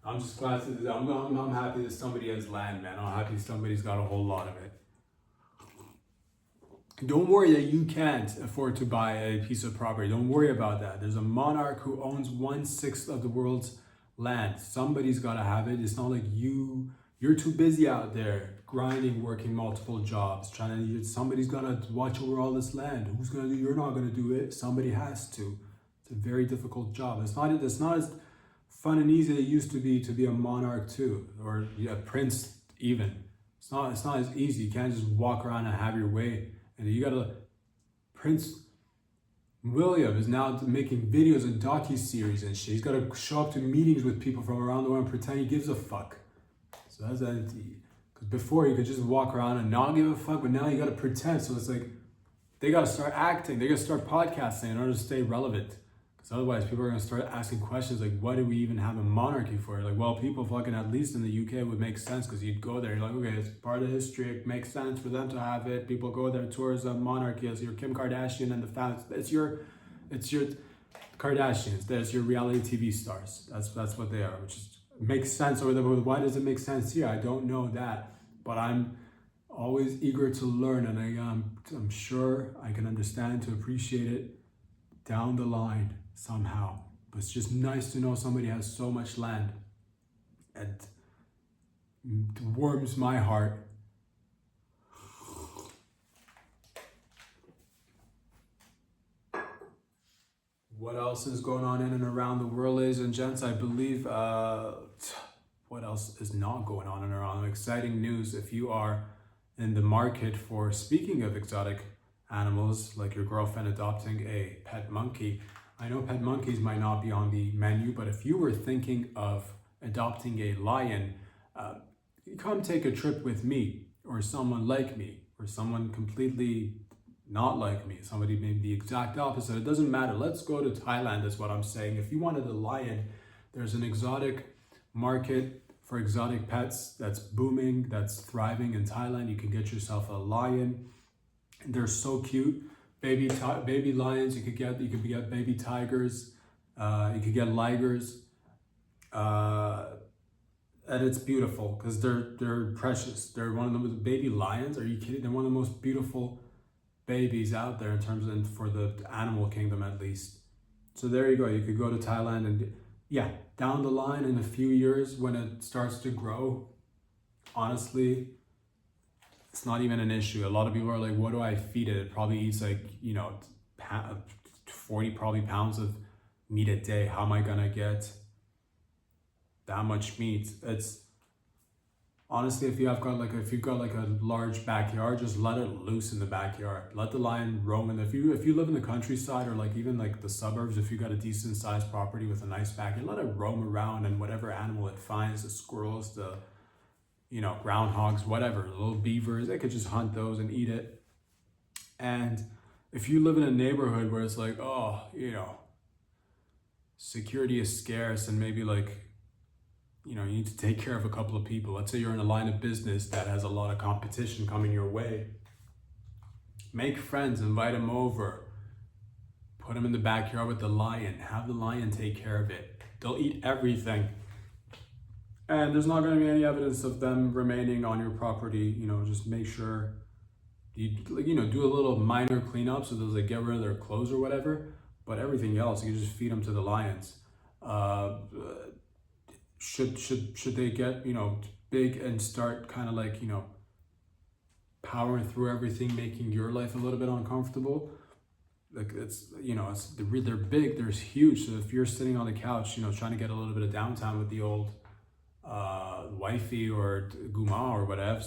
I'm just glad I'm happy that somebody has land, man. I'm happy somebody's got a whole lot of it. Don't worry that you can't afford to buy a piece of property. Don't worry about that. There's a monarch who owns 1/6 of the world's land. Somebody's got to have it. It's not like you're too busy out there grinding, working multiple jobs, somebody's gonna watch over all this land. Who's gonna do? You're not gonna do it. Somebody has to. It's a very difficult job. It's not as fun and easy as it used to be a monarch too, or a prince even. It's not as easy. You can't just walk around and have your way. And you gotta. Prince William is now making videos and docu-series and shit. He's gotta show up to meetings with people from around the world and pretend he gives a fuck. So that's that. Because before you could just walk around and not give a fuck, but now you gotta pretend. So it's like they gotta start acting. They gotta start podcasting in order to stay relevant. Because otherwise, people are gonna start asking questions like, "What do we even have a monarchy for?" Like, well, people fucking, at least in the UK, it would make sense because you'd go there. You're like, okay, it's part of history. It makes sense for them to have it. People go there, tourism, monarchy. It's your Kim Kardashian and the family. It's your Kardashians. There's your reality TV stars. That's what they are, which is, makes sense over there. But why does it make sense here? I don't know that, but I'm always eager to learn, and I'm sure I can understand to appreciate it down the line somehow. But it's just nice to know somebody has so much land. It warms my heart. What else is going on in and around the world, ladies and gents? I believe, what else is not going on and around? Exciting news if you are in the market for, speaking of exotic animals, like your girlfriend adopting a pet monkey. I know pet monkeys might not be on the menu, but if you were thinking of adopting a lion, come take a trip with me, or someone like me, or someone completely not like me, somebody maybe the exact opposite. It doesn't matter. Let's go to Thailand is what I'm saying. If you wanted a lion, there's an exotic market for exotic pets that's booming, that's thriving in Thailand. You can get yourself a lion. They're so cute. Baby lions, you could get baby tigers, you could get ligers, and it's beautiful because they're precious. They're one of the baby lions. Are you kidding? They're one of the most beautiful babies out there in terms of, for the animal kingdom at least. So there you go. You could go to Thailand, and yeah, down the line in a few years when it starts to grow, honestly, it's not even an issue. A lot of people are like, what do I feed it? It probably eats like, 40 probably pounds of meat a day. How am I gonna get that much meat? It's honestly, if you've got like a large backyard, just let it loose in the backyard. Let the lion roam. And if you live in the countryside, or like even like the suburbs, if you got a decent sized property with a nice backyard, let it roam around, and whatever animal it finds, the squirrels, the groundhogs, whatever, little beavers, they could just hunt those and eat it. And if you live in a neighborhood where it's like, security is scarce, and maybe like, you need to take care of a couple of people. Let's say you're in a line of business that has a lot of competition coming your way. Make friends, invite them over, put them in the backyard with the lion, have the lion take care of it. They'll eat everything. And there's not going to be any evidence of them remaining on your property. You know, just make sure you, you know, do a little minor cleanup so those like get rid of their clothes or whatever. But everything else, you can just feed them to the lions. Uh, should they get, you know, big and start kind of like, you know, powering through everything, making your life a little bit uncomfortable? Like it's, you know, they're big, they're huge. So if you're sitting on the couch, you know, trying to get a little bit of downtime with the old wifey or guma or whatever,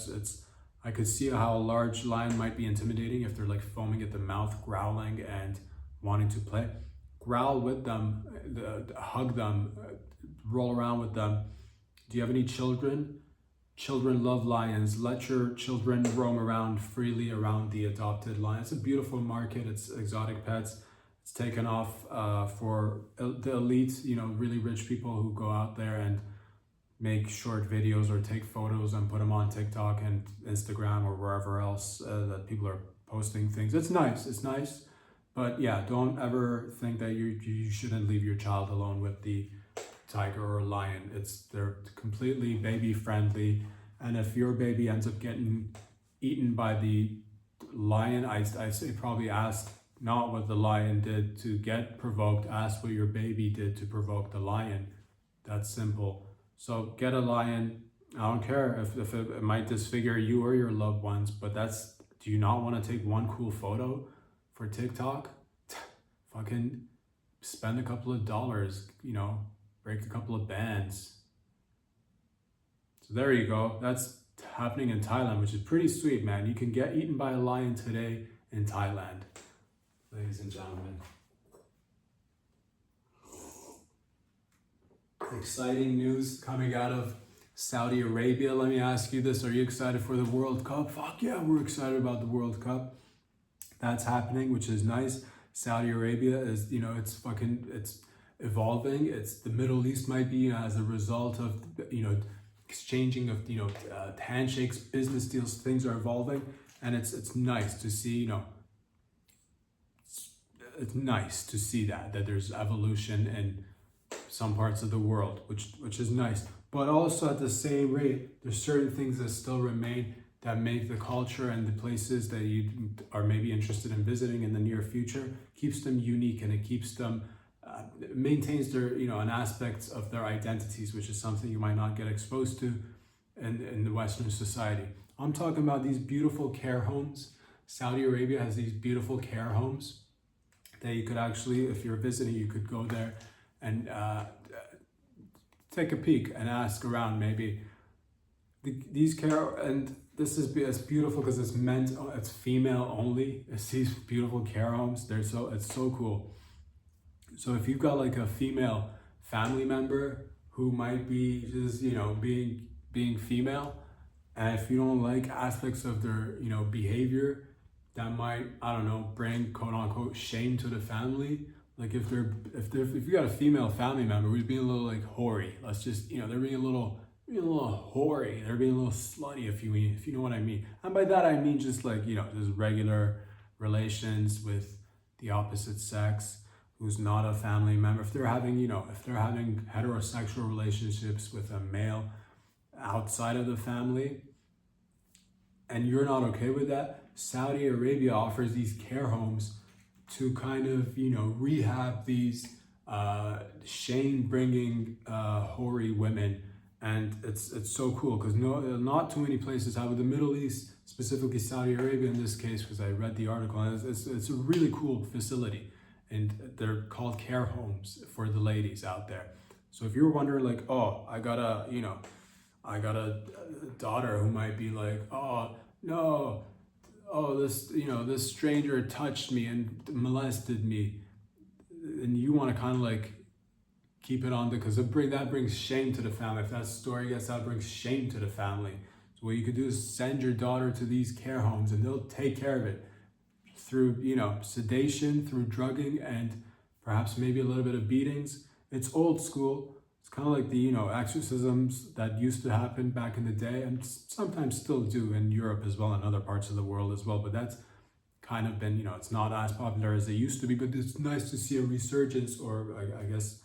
I could see how a large lion might be intimidating if they're like foaming at the mouth, growling and wanting to play. Growl with them, hug them, roll around with them. Do you have any children? Children love lions. Let your children roam around freely around the adopted lion. It's a beautiful market. It's exotic pets. It's taken off for the elite, you know, really rich people who go out there and make short videos or take photos and put them on TikTok and Instagram or wherever else that people are posting things. It's nice. It's nice. But yeah, don't ever think that you shouldn't leave your child alone with the tiger or lion. They're completely baby friendly, and if your baby ends up getting eaten by the lion, I say probably ask not what the lion did to get provoked, ask what your baby did to provoke the lion. That's simple. So get a lion. I don't care if it might disfigure you or your loved ones, but do you not want to take one cool photo for TikTok? Fucking spend a couple of dollars, you know, break a couple of bands. So there you go. That's happening in Thailand, which is pretty sweet, man. You can get eaten by a lion today in Thailand, ladies and gentlemen. Exciting news coming out of Saudi Arabia. Let me ask you this. Are you excited for the World Cup? Fuck yeah, we're excited about the World Cup. That's happening, which is nice. Saudi Arabia is, you know, it's evolving. It's the Middle East might be, you know, as a result of, you know, exchanging of, you know, handshakes, business deals, things are evolving. And it's nice to see, you know, it's nice to see that there's evolution in some parts of the world, which is nice. But also at the same rate, there's certain things that still remain that make the culture and the places that you are maybe interested in visiting in the near future, keeps them unique, and it keeps them, maintains their, you know, an aspect of their identities, which is something you might not get exposed to in the Western society. I'm talking about these beautiful care homes. Saudi Arabia has these beautiful care homes that you could actually, if you're visiting, you could go there and take a peek and ask around maybe. These care, and this is it's beautiful because it's female only. It's these beautiful care homes. It's so cool. So if you've got like a female family member who might be just, you know, being female, and if you don't like aspects of their, you know, behavior that might, I don't know, bring quote unquote shame to the family. Like if you got a female family member who's being a little like hoary, let's just, you know, they're being a little hoary, they're being a little slutty, if you know what I mean. And by that I mean just like, you know, just regular relations with the opposite sex who's not a family member. If they're having heterosexual relationships with a male outside of the family and you're not okay with that, Saudi Arabia offers these care homes to kind of, you know, rehab these shame-bringing hoary women. And it's so cool because not too many places have it. The Middle East, specifically Saudi Arabia in this case, because I read the article, and it's a really cool facility, and they're called care homes for the ladies out there. So if you're wondering like, oh, I got a daughter who might be like, oh no, oh this stranger touched me and molested me, and you want to kind of like keep it on because that brings shame to the family. If that story gets out, brings shame to the family. So what you could do is send your daughter to these care homes and they'll take care of it through, you know, sedation, through drugging, and perhaps maybe a little bit of beatings. It's old school. It's kind of like the, you know, exorcisms that used to happen back in the day and sometimes still do in Europe as well and other parts of the world as well. But that's kind of been, you know, it's not as popular as it used to be, but it's nice to see a resurgence, or I guess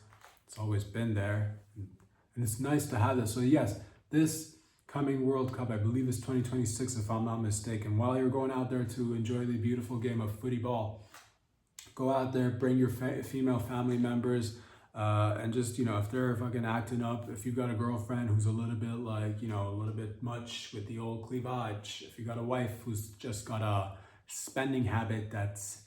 it's always been there. And it's nice to have that. So yes, this coming World Cup, I believe is 2026 if I'm not mistaken. While you're going out there to enjoy the beautiful game of footy ball, go out there, bring your female family members, and just, you know, if they're fucking acting up, if you've got a girlfriend who's a little bit like, you know, a little bit much with the old cleavage, if you got a wife who's just got a spending habit that's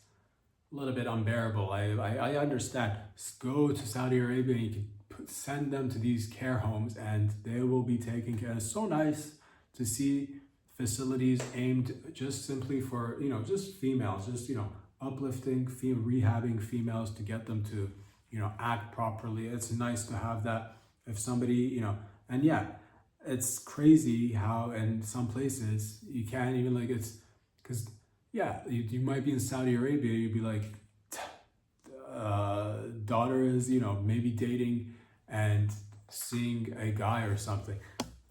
a little bit unbearable, I understand. Just go to Saudi Arabia and you can send them to these care homes and they will be taken care of. It's so nice to see facilities aimed just simply for, you know, just females, just, you know, uplifting, rehabbing females to get them to, you know, act properly. It's nice to have that. If somebody, you know, and yeah, it's crazy how in some places you can't even like, it's because yeah, you might be in Saudi Arabia, you'd be like, daughter is, you know, maybe dating and seeing a guy or something.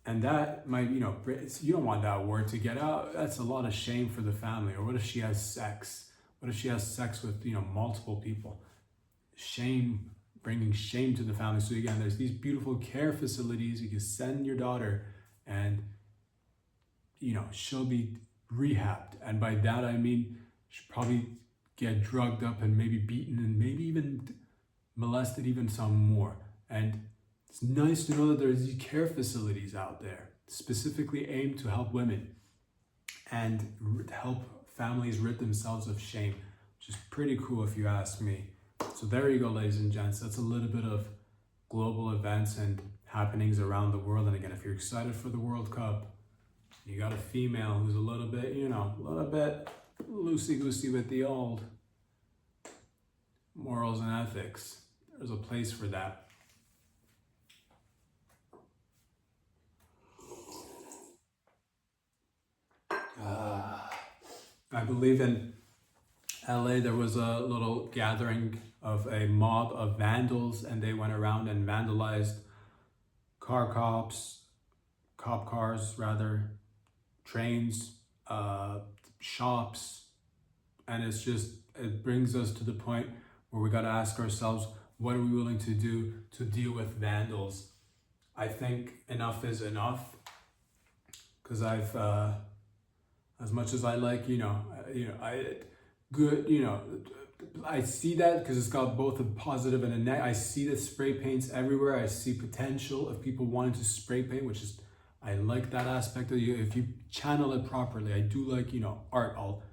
And that might, you know, you don't want that word to get out. That's a lot of shame for the family. Or what if she has sex? What if she has sex with, you know, multiple people? Shame, bringing shame to the family. So again, there's these beautiful care facilities. You can send your daughter and, you know, she'll be rehabbed. And by that, I mean, she'll probably get drugged up and maybe beaten and maybe even molested even some more. And it's nice to know that there's these care facilities out there specifically aimed to help women and help families rid themselves of shame, which is pretty cool if you ask me. So there you go, ladies and gents. That's a little bit of global events and happenings around the world. And again, if you're excited for the World Cup, you got a female who's a little bit, you know, a little bit loosey-goosey with the old morals and ethics. There's a place for that. I believe in LA there was a little gathering of a mob of vandals and they went around and vandalized cop cars rather, trains, shops, and it's just, it brings us to the point where we got to ask ourselves, what are we willing to do to deal with vandals? I think enough is enough, because I've as much as I like, I see that because it's got both a positive and a negative. I see the spray paints everywhere. I see potential of people wanting to spray paint, which is, I like that aspect of you. If you channel it properly, I do like, art. I'll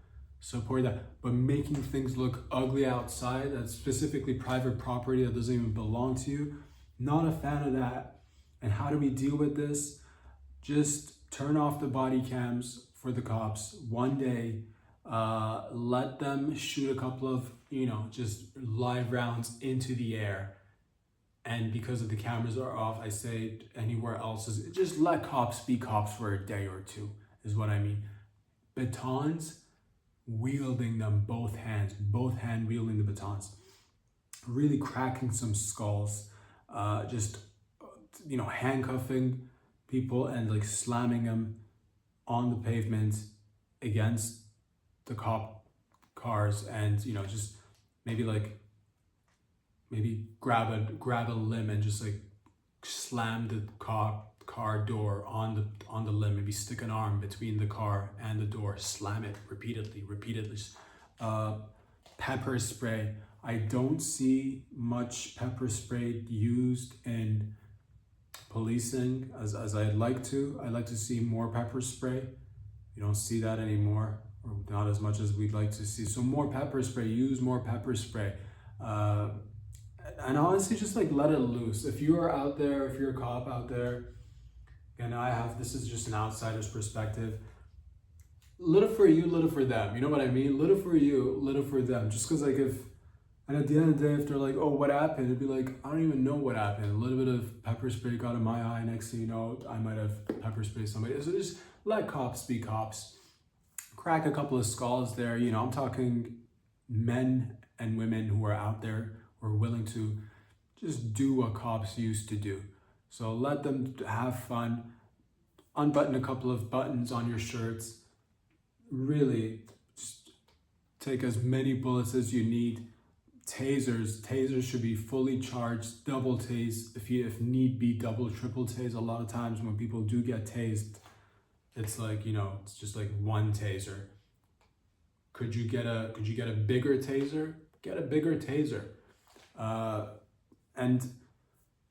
support that. But making things look ugly outside, that's specifically private property that doesn't even belong to you, not a fan of that. And how do we deal with this? Just turn off the body cams for the cops one day. Let them shoot a couple of, just live rounds into the air. And because of the cameras are off, I say anywhere else, just let cops be cops for a day or two, is what I mean. Batons, wielding them both hand wielding the batons. Really cracking some skulls, handcuffing people and like slamming them on the pavement against the cop cars, and just maybe grab a limb and just like slam the car door on the limb. Maybe stick an arm between the car and the door, slam it repeatedly. Pepper spray. I don't see much pepper spray used in policing as I'd like to. I'd like to see more pepper spray. You don't see that anymore, or not as much as we'd like to see. So more pepper spray, use more pepper spray. And honestly, just like let it loose. If you are out there, if you're a cop out there, and this is just an outsider's perspective, little for you, little for them. You know what I mean? Little for you, little for them. Just because and at the end of the day, if they're like, oh, what happened? It'd be like, I don't even know what happened. A little bit of pepper spray got in my eye. Next thing you know, I might have pepper sprayed somebody. So just let cops be cops. Crack a couple of skulls there. I'm talking men and women who are out there who are willing to just do what cops used to do. So let them have fun. Unbutton a couple of buttons on your shirts. Really, just take as many bullets as you need tasers should be fully charged, double tase, if need be, double, triple tase. A lot of times when people do get tased, it's like, it's just like one taser. Could you get a bigger taser? Get a bigger taser. And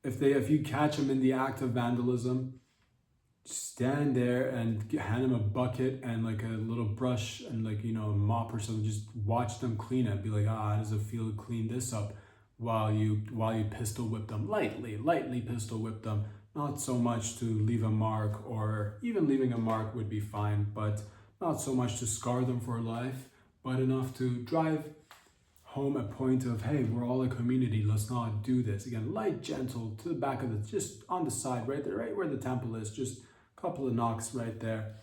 if you catch them in the act of vandalism, stand there and hand them a bucket and like a little brush and like, a mop or something. Just watch them clean it. Be like, how does it feel to clean this up? While you pistol whip them, lightly pistol whip them. Not so much to leave a mark, or even leaving a mark would be fine, but not so much to scar them for life, but enough to drive home a point of, hey, we're all a community, let's not do this. Again, light, gentle, to the back of just on the side, right there, right where the temple is, just a couple of knocks right there.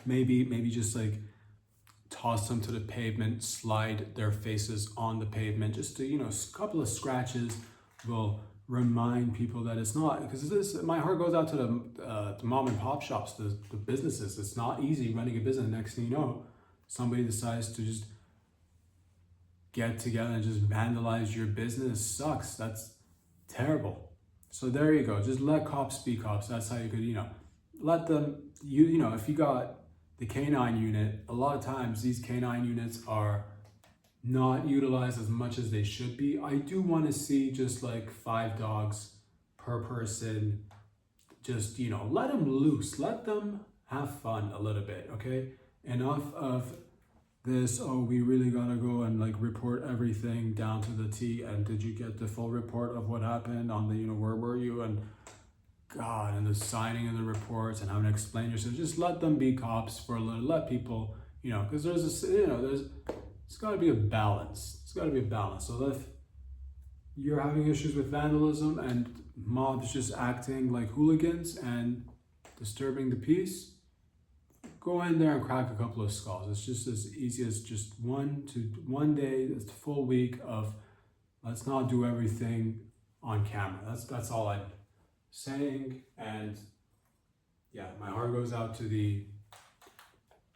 Maybe just like toss them to the pavement, slide their faces on the pavement, just to, a couple of scratches will remind people that it's not, because my heart goes out to the mom and pop shops, the businesses. It's not easy running a business. Next thing you know, somebody decides to just get together and just vandalize your business. Sucks. That's terrible. So there you go. Just let cops be cops. That's how you could, let them, if you got the canine unit, a lot of times these canine units are not utilized as much as they should be. I do want to see just like 5 dogs per person. Just, let them loose. Let them have fun a little bit, okay? Enough of this, we really gotta go and like report everything down to the T, and did you get the full report of what happened on the, where were you, and God, and the signing of the reports and having to explain yourself. Just let them be cops for a little, let people, because there's it's gotta be a balance. It's gotta be a balance. So if you're having issues with vandalism and mobs just acting like hooligans and disturbing the peace, go in there and crack a couple of skulls. It's just as easy as just one day, it's a full week of let's not do everything on camera. That's all I'm saying. And yeah, my heart goes out to the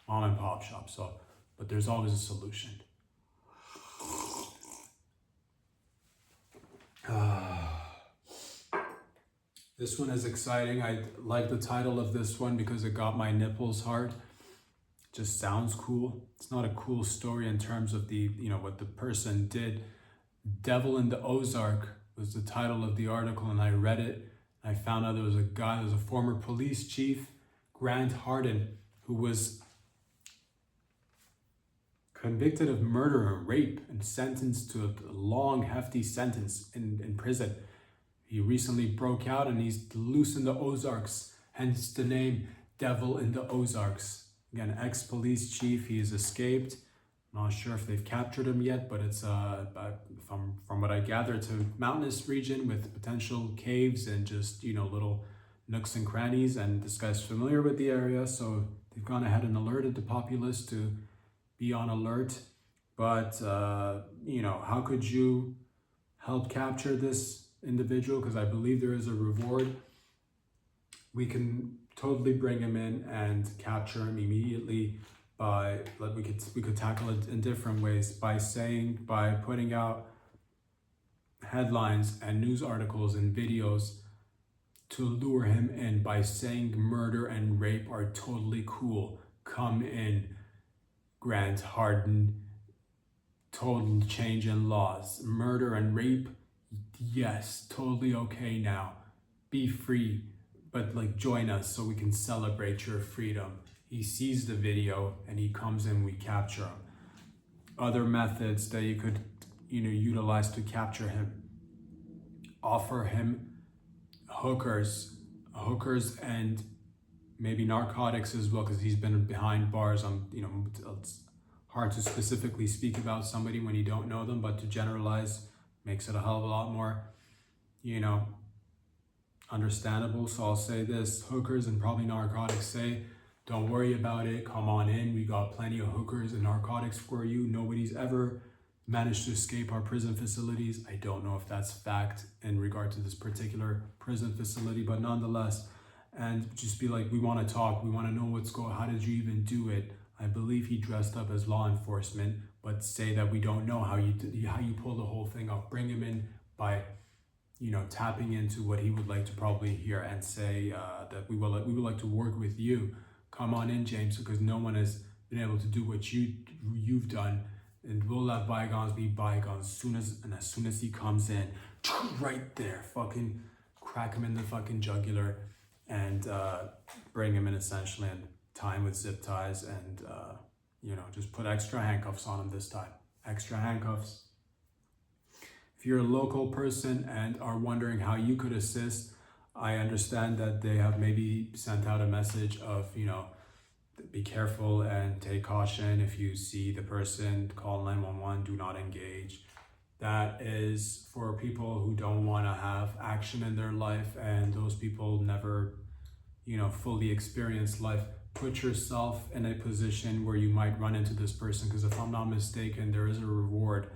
mom and pop shop. So, but there's always a solution. This one is exciting. I like the title of this one because it got my nipples hard. It just sounds cool. It's not a cool story in terms of the, what the person did. Devil in the Ozark was the title of the article, and I read it. I found out there was a former police chief, Grant Hardin, who was convicted of murder and rape and sentenced to a long, hefty sentence in prison. He recently broke out and he's loose in the Ozarks, hence the name Devil in the Ozarks. Again, ex-police chief, he has escaped. I'm not sure if they've captured him yet, but it's, from what I gather, it's a mountainous region with potential caves and just, little nooks and crannies. And this guy's familiar with the area, so they've gone ahead and alerted the populace to be on alert. But, how could you help capture this individual? Because I believe there is a reward. We can totally bring him in and capture him immediately by, we could tackle it in different ways by putting out headlines and news articles and videos to lure him in by saying murder and rape are totally cool. Come in, Grant Hardin. Total change in laws. Murder and rape, yes, totally okay now. Be free, but join us so we can celebrate your freedom. He sees the video and he comes in, we capture him. Other methods that you could, utilize to capture him. Offer him hookers and maybe narcotics as well, because he's been behind bars. It's hard to specifically speak about somebody when you don't know them, but to generalize makes it a hell of a lot more, understandable. So I'll say this: hookers and probably narcotics. Say, don't worry about it, come on in, we got plenty of hookers and narcotics for you. Nobody's ever managed to escape our prison facilities. I don't know if that's fact in regard to this particular prison facility, but nonetheless, and just be like, we want to talk, we want to know how did you even do it? I believe he dressed up as law enforcement, but say that we don't know how you pull the whole thing off. Bring him in by, you know, tapping into what he would like to probably hear, and say that we would like to work with you. Come on in, James, because no one has been able to do what you've done, and we'll let bygones be bygones. As soon as he comes in, right there, fucking crack him in the fucking jugular, and bring him in essentially, and tie him with zip ties, and you know, just put extra handcuffs on him this time. Extra handcuffs. If you're a local person and are wondering how you could assist, I understand that they have maybe sent out a message of, you know, be careful and take caution. If you see the person, call 911, do not engage. That is for people who don't want to have action in their life, and those people never, you know, fully experience life. Put yourself in a position where you might run into this person, because if I'm not mistaken, there is a reward.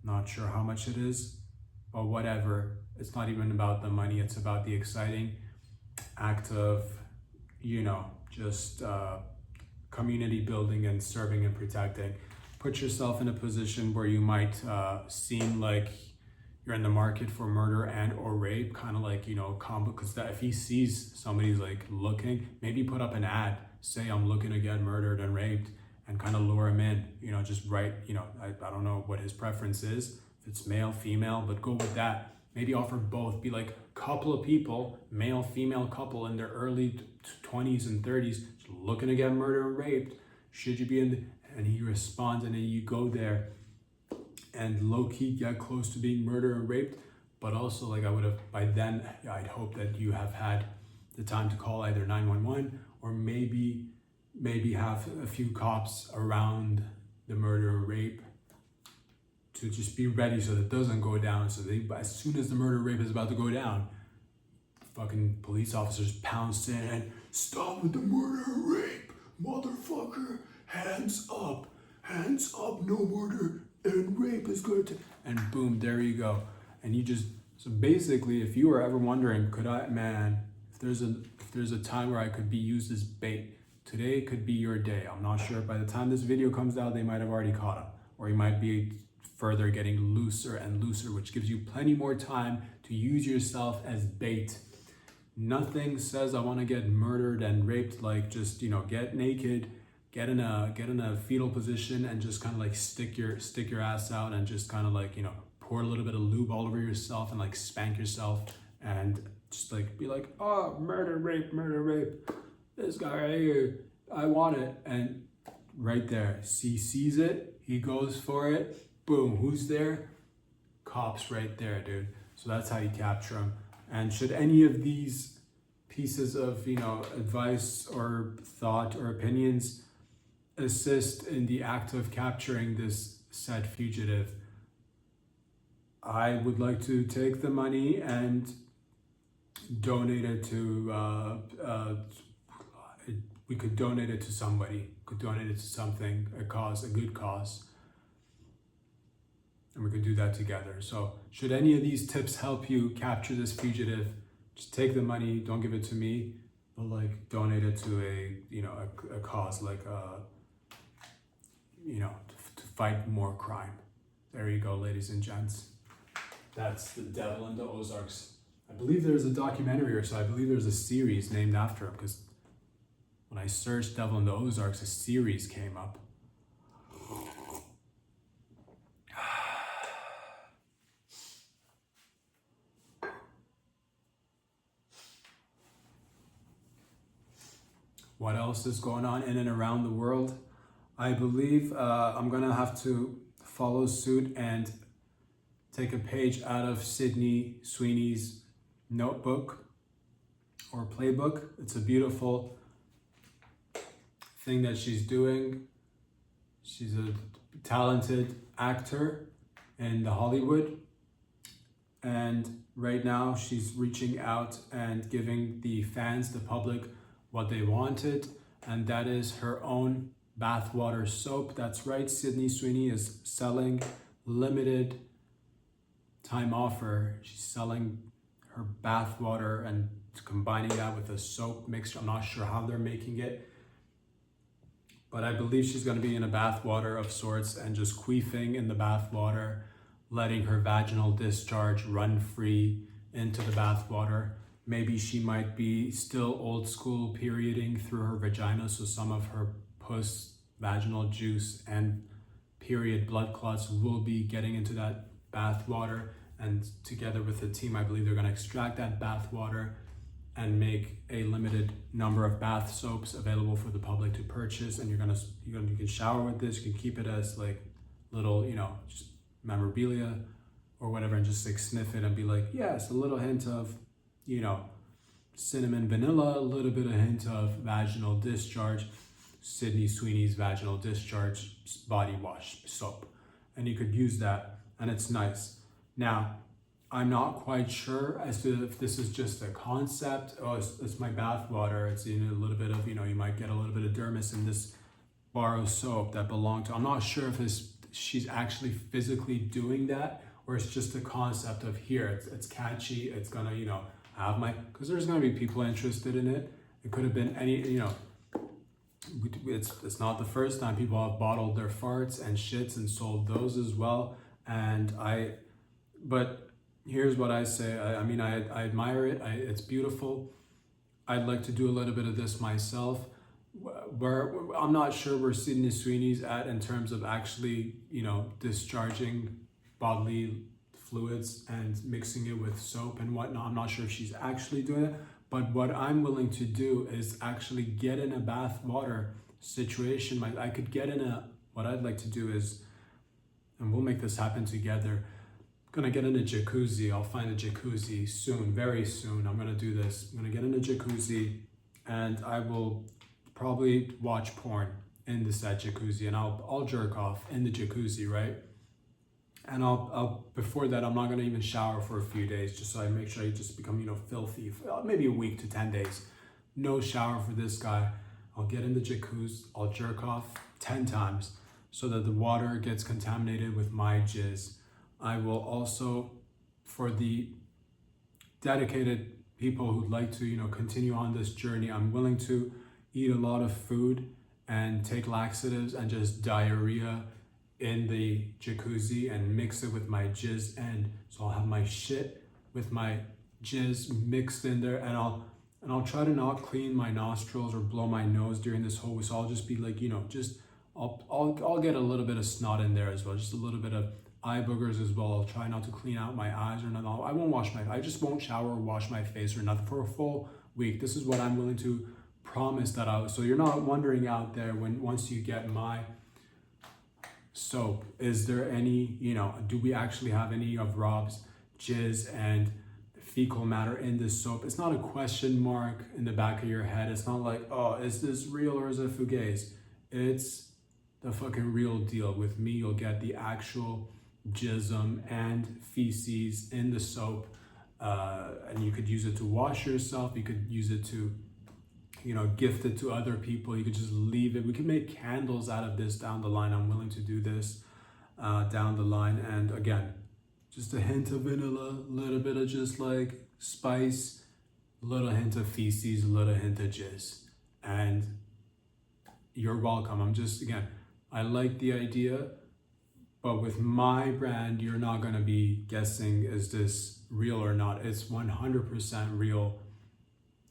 Not sure how much it is, but whatever. It's not even about the money. It's about the exciting act of, you know, just community building and serving and protecting. Put yourself in a position where you might seem like you're in the market for murder and or rape, kind of like, you know, combo, because that if he sees somebody's like looking, maybe put up an ad, say I'm looking to get murdered and raped, and kind of lure him in, you know, just write, you know, I don't know what his preference is, if it's male, female, but go with that. Maybe offer both, be like couple of people, male, female couple in their early 20s and 30s, looking to get murdered and raped. Should you be in the, and he responds, and then you go there and low-key get close to being murdered and raped. But also, like, I would have, by then, I'd hope that you have had the time to call either 911 or maybe have a few cops around the murder or rape to just be ready so that it doesn't go down. So they, as soon as the murder rape is about to go down, fucking police officers pounce in and stop with the murder and rape, motherfucker, hands up, no murder and rape is going to, and boom, there you go. And you just, so basically, if you were ever wondering, could I, man, if there's a time where I could be used as bait, today could be your day. I'm not sure, by the time this video comes out, they might have already caught him, or he might be further getting looser and looser, which gives you plenty more time to use yourself as bait. Nothing says I want to get murdered and raped like just, you know, get naked, get in a fetal position and just kind of like stick your ass out and just kind of like, you know, pour a little bit of lube all over yourself and like spank yourself and just like be like, oh, murder, rape, this guy right here, I want it. And right there, he sees it, he goes for it, boom, who's there? Cops right there, dude. So that's how you capture them. And should any of these pieces of, you know, advice or thought or opinions assist in the act of capturing this said fugitive, I would like to take the money and donate it to, we could donate it to somebody, could donate it to something, a cause, a good cause. And we could do that together. So should any of these tips help you capture this fugitive, just take the money, don't give it to me, but like donate it to a, you know, a cause, like, you know, to fight more crime. There you go, ladies and gents. That's The Devil in the Ozarks. I believe there's a documentary, or so I believe there's a series named after him, because when I searched Devil in the Ozarks, a series came up. What else is going on in and around the world? I believe I'm gonna have to follow suit and take a page out of Sydney Sweeney's notebook or playbook. It's a beautiful thing that she's doing. She's a talented actor in Hollywood. And right now she's reaching out and giving the fans, the public, what they wanted, and that is her own bathwater soap. That's right, Sydney Sweeney is selling limited time offer. She's selling her bathwater and combining that with a soap mixture. I'm not sure how they're making it, But I believe she's going to be in a bath water of sorts and just queefing in the bath water, letting her vaginal discharge run free into the bath water. Maybe she might be still old school perioding through her vagina, so some of her vaginal juice and period blood clots will be getting into that bath water. And together with the team, I believe they're going to extract that bath water and make a limited number of bath soaps available for the public to purchase. And you can shower with this. You can keep it as like little, just memorabilia or whatever, and just like sniff it and be like, yes, a little hint of, cinnamon vanilla, a little bit of hint of vaginal discharge, Sydney Sweeney's vaginal discharge body wash soap. And you could use that, and it's nice. Now, I'm not quite sure as to if this is just a concept. Oh, it's my bath water. It's a little bit of, you might get a little bit of dermis in this bar of soap that belonged to. I'm not sure if she's actually physically doing that, or it's just a concept of here. It's catchy. It's gonna, have because there's gonna be people interested in it. It could have been any, it's not the first time people have bottled their farts and shits and sold those as well. But here's what I say. I admire it. It's beautiful. I'd like to do a little bit of this myself. Where I'm not sure where Sydney Sweeney's at in terms of actually, discharging bodily fluids and mixing it with soap and whatnot. I'm not sure if she's actually doing it. But what I'm willing to do is actually get in a bath water situation. I could get in what I'd like to do is, and we'll make this happen together, gonna get in a jacuzzi. I'll find a jacuzzi soon, very soon. I'm gonna do this. I'm gonna get in a jacuzzi, and I will probably watch porn in the said jacuzzi, and I'll jerk off in the jacuzzi, right? And I'll before that, I'm not gonna even shower for a few days, just so I make sure I just become filthy. Maybe a week to 10 days. No shower for this guy. I'll get in the jacuzzi. I'll jerk off 10 times so that the water gets contaminated with my jizz. I will also, for the dedicated people who'd like to, continue on this journey, I'm willing to eat a lot of food and take laxatives and just diarrhea in the jacuzzi and mix it with my jizz. And so I'll have my shit with my jizz mixed in there, and I'll try to not clean my nostrils or blow my nose during this whole, so I'll just be like, I'll get a little bit of snot in there as well, just a little bit of eye boogers as well. I'll try not to clean out my eyes or nothing. I just won't shower or wash my face or nothing for a full week. This is what I'm willing to promise so you're not wondering out there once you get my soap, is there any, do we actually have any of Rob's jizz and fecal matter in this soap? It's not a question mark in the back of your head. It's not like, oh, is this real or is it fugazi? It's the fucking real deal. With me, you'll get the actual jism and feces in the soap, and you could use it to wash yourself. You could use it to, gift it to other people. You could just leave it. We could make candles out of this down the line. I'm willing to do this down the line. And again, just a hint of vanilla, a little bit of just like spice, a little hint of feces, a little hint of jizz, and you're welcome. I like the idea, but with my brand, you're not going to be guessing, is this real or not? It's 100% real.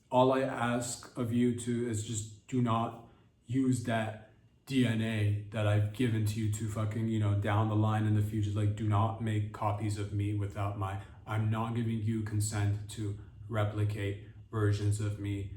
All I ask of you is just do not use that DNA that I've given to you to fucking, down the line in the future. Like, do not make copies of me without I'm not giving you consent to replicate versions of me,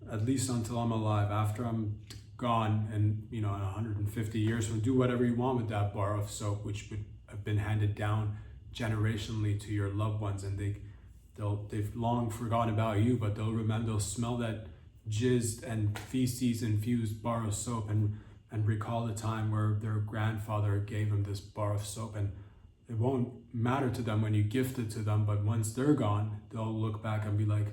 at least until I'm alive. After I'm gone and, in 150 years, so do whatever you want with that bar of soap, which would have been handed down generationally to your loved ones, and they've long forgotten about you, but they'll smell that jizz and feces infused bar of soap and recall the time where their grandfather gave them this bar of soap, and it won't matter to them when you gift it to them, but once they're gone, they'll look back and be like,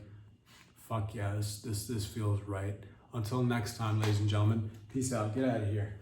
fuck yeah, this feels right. Until next time, ladies and gentlemen, peace out, get out of here.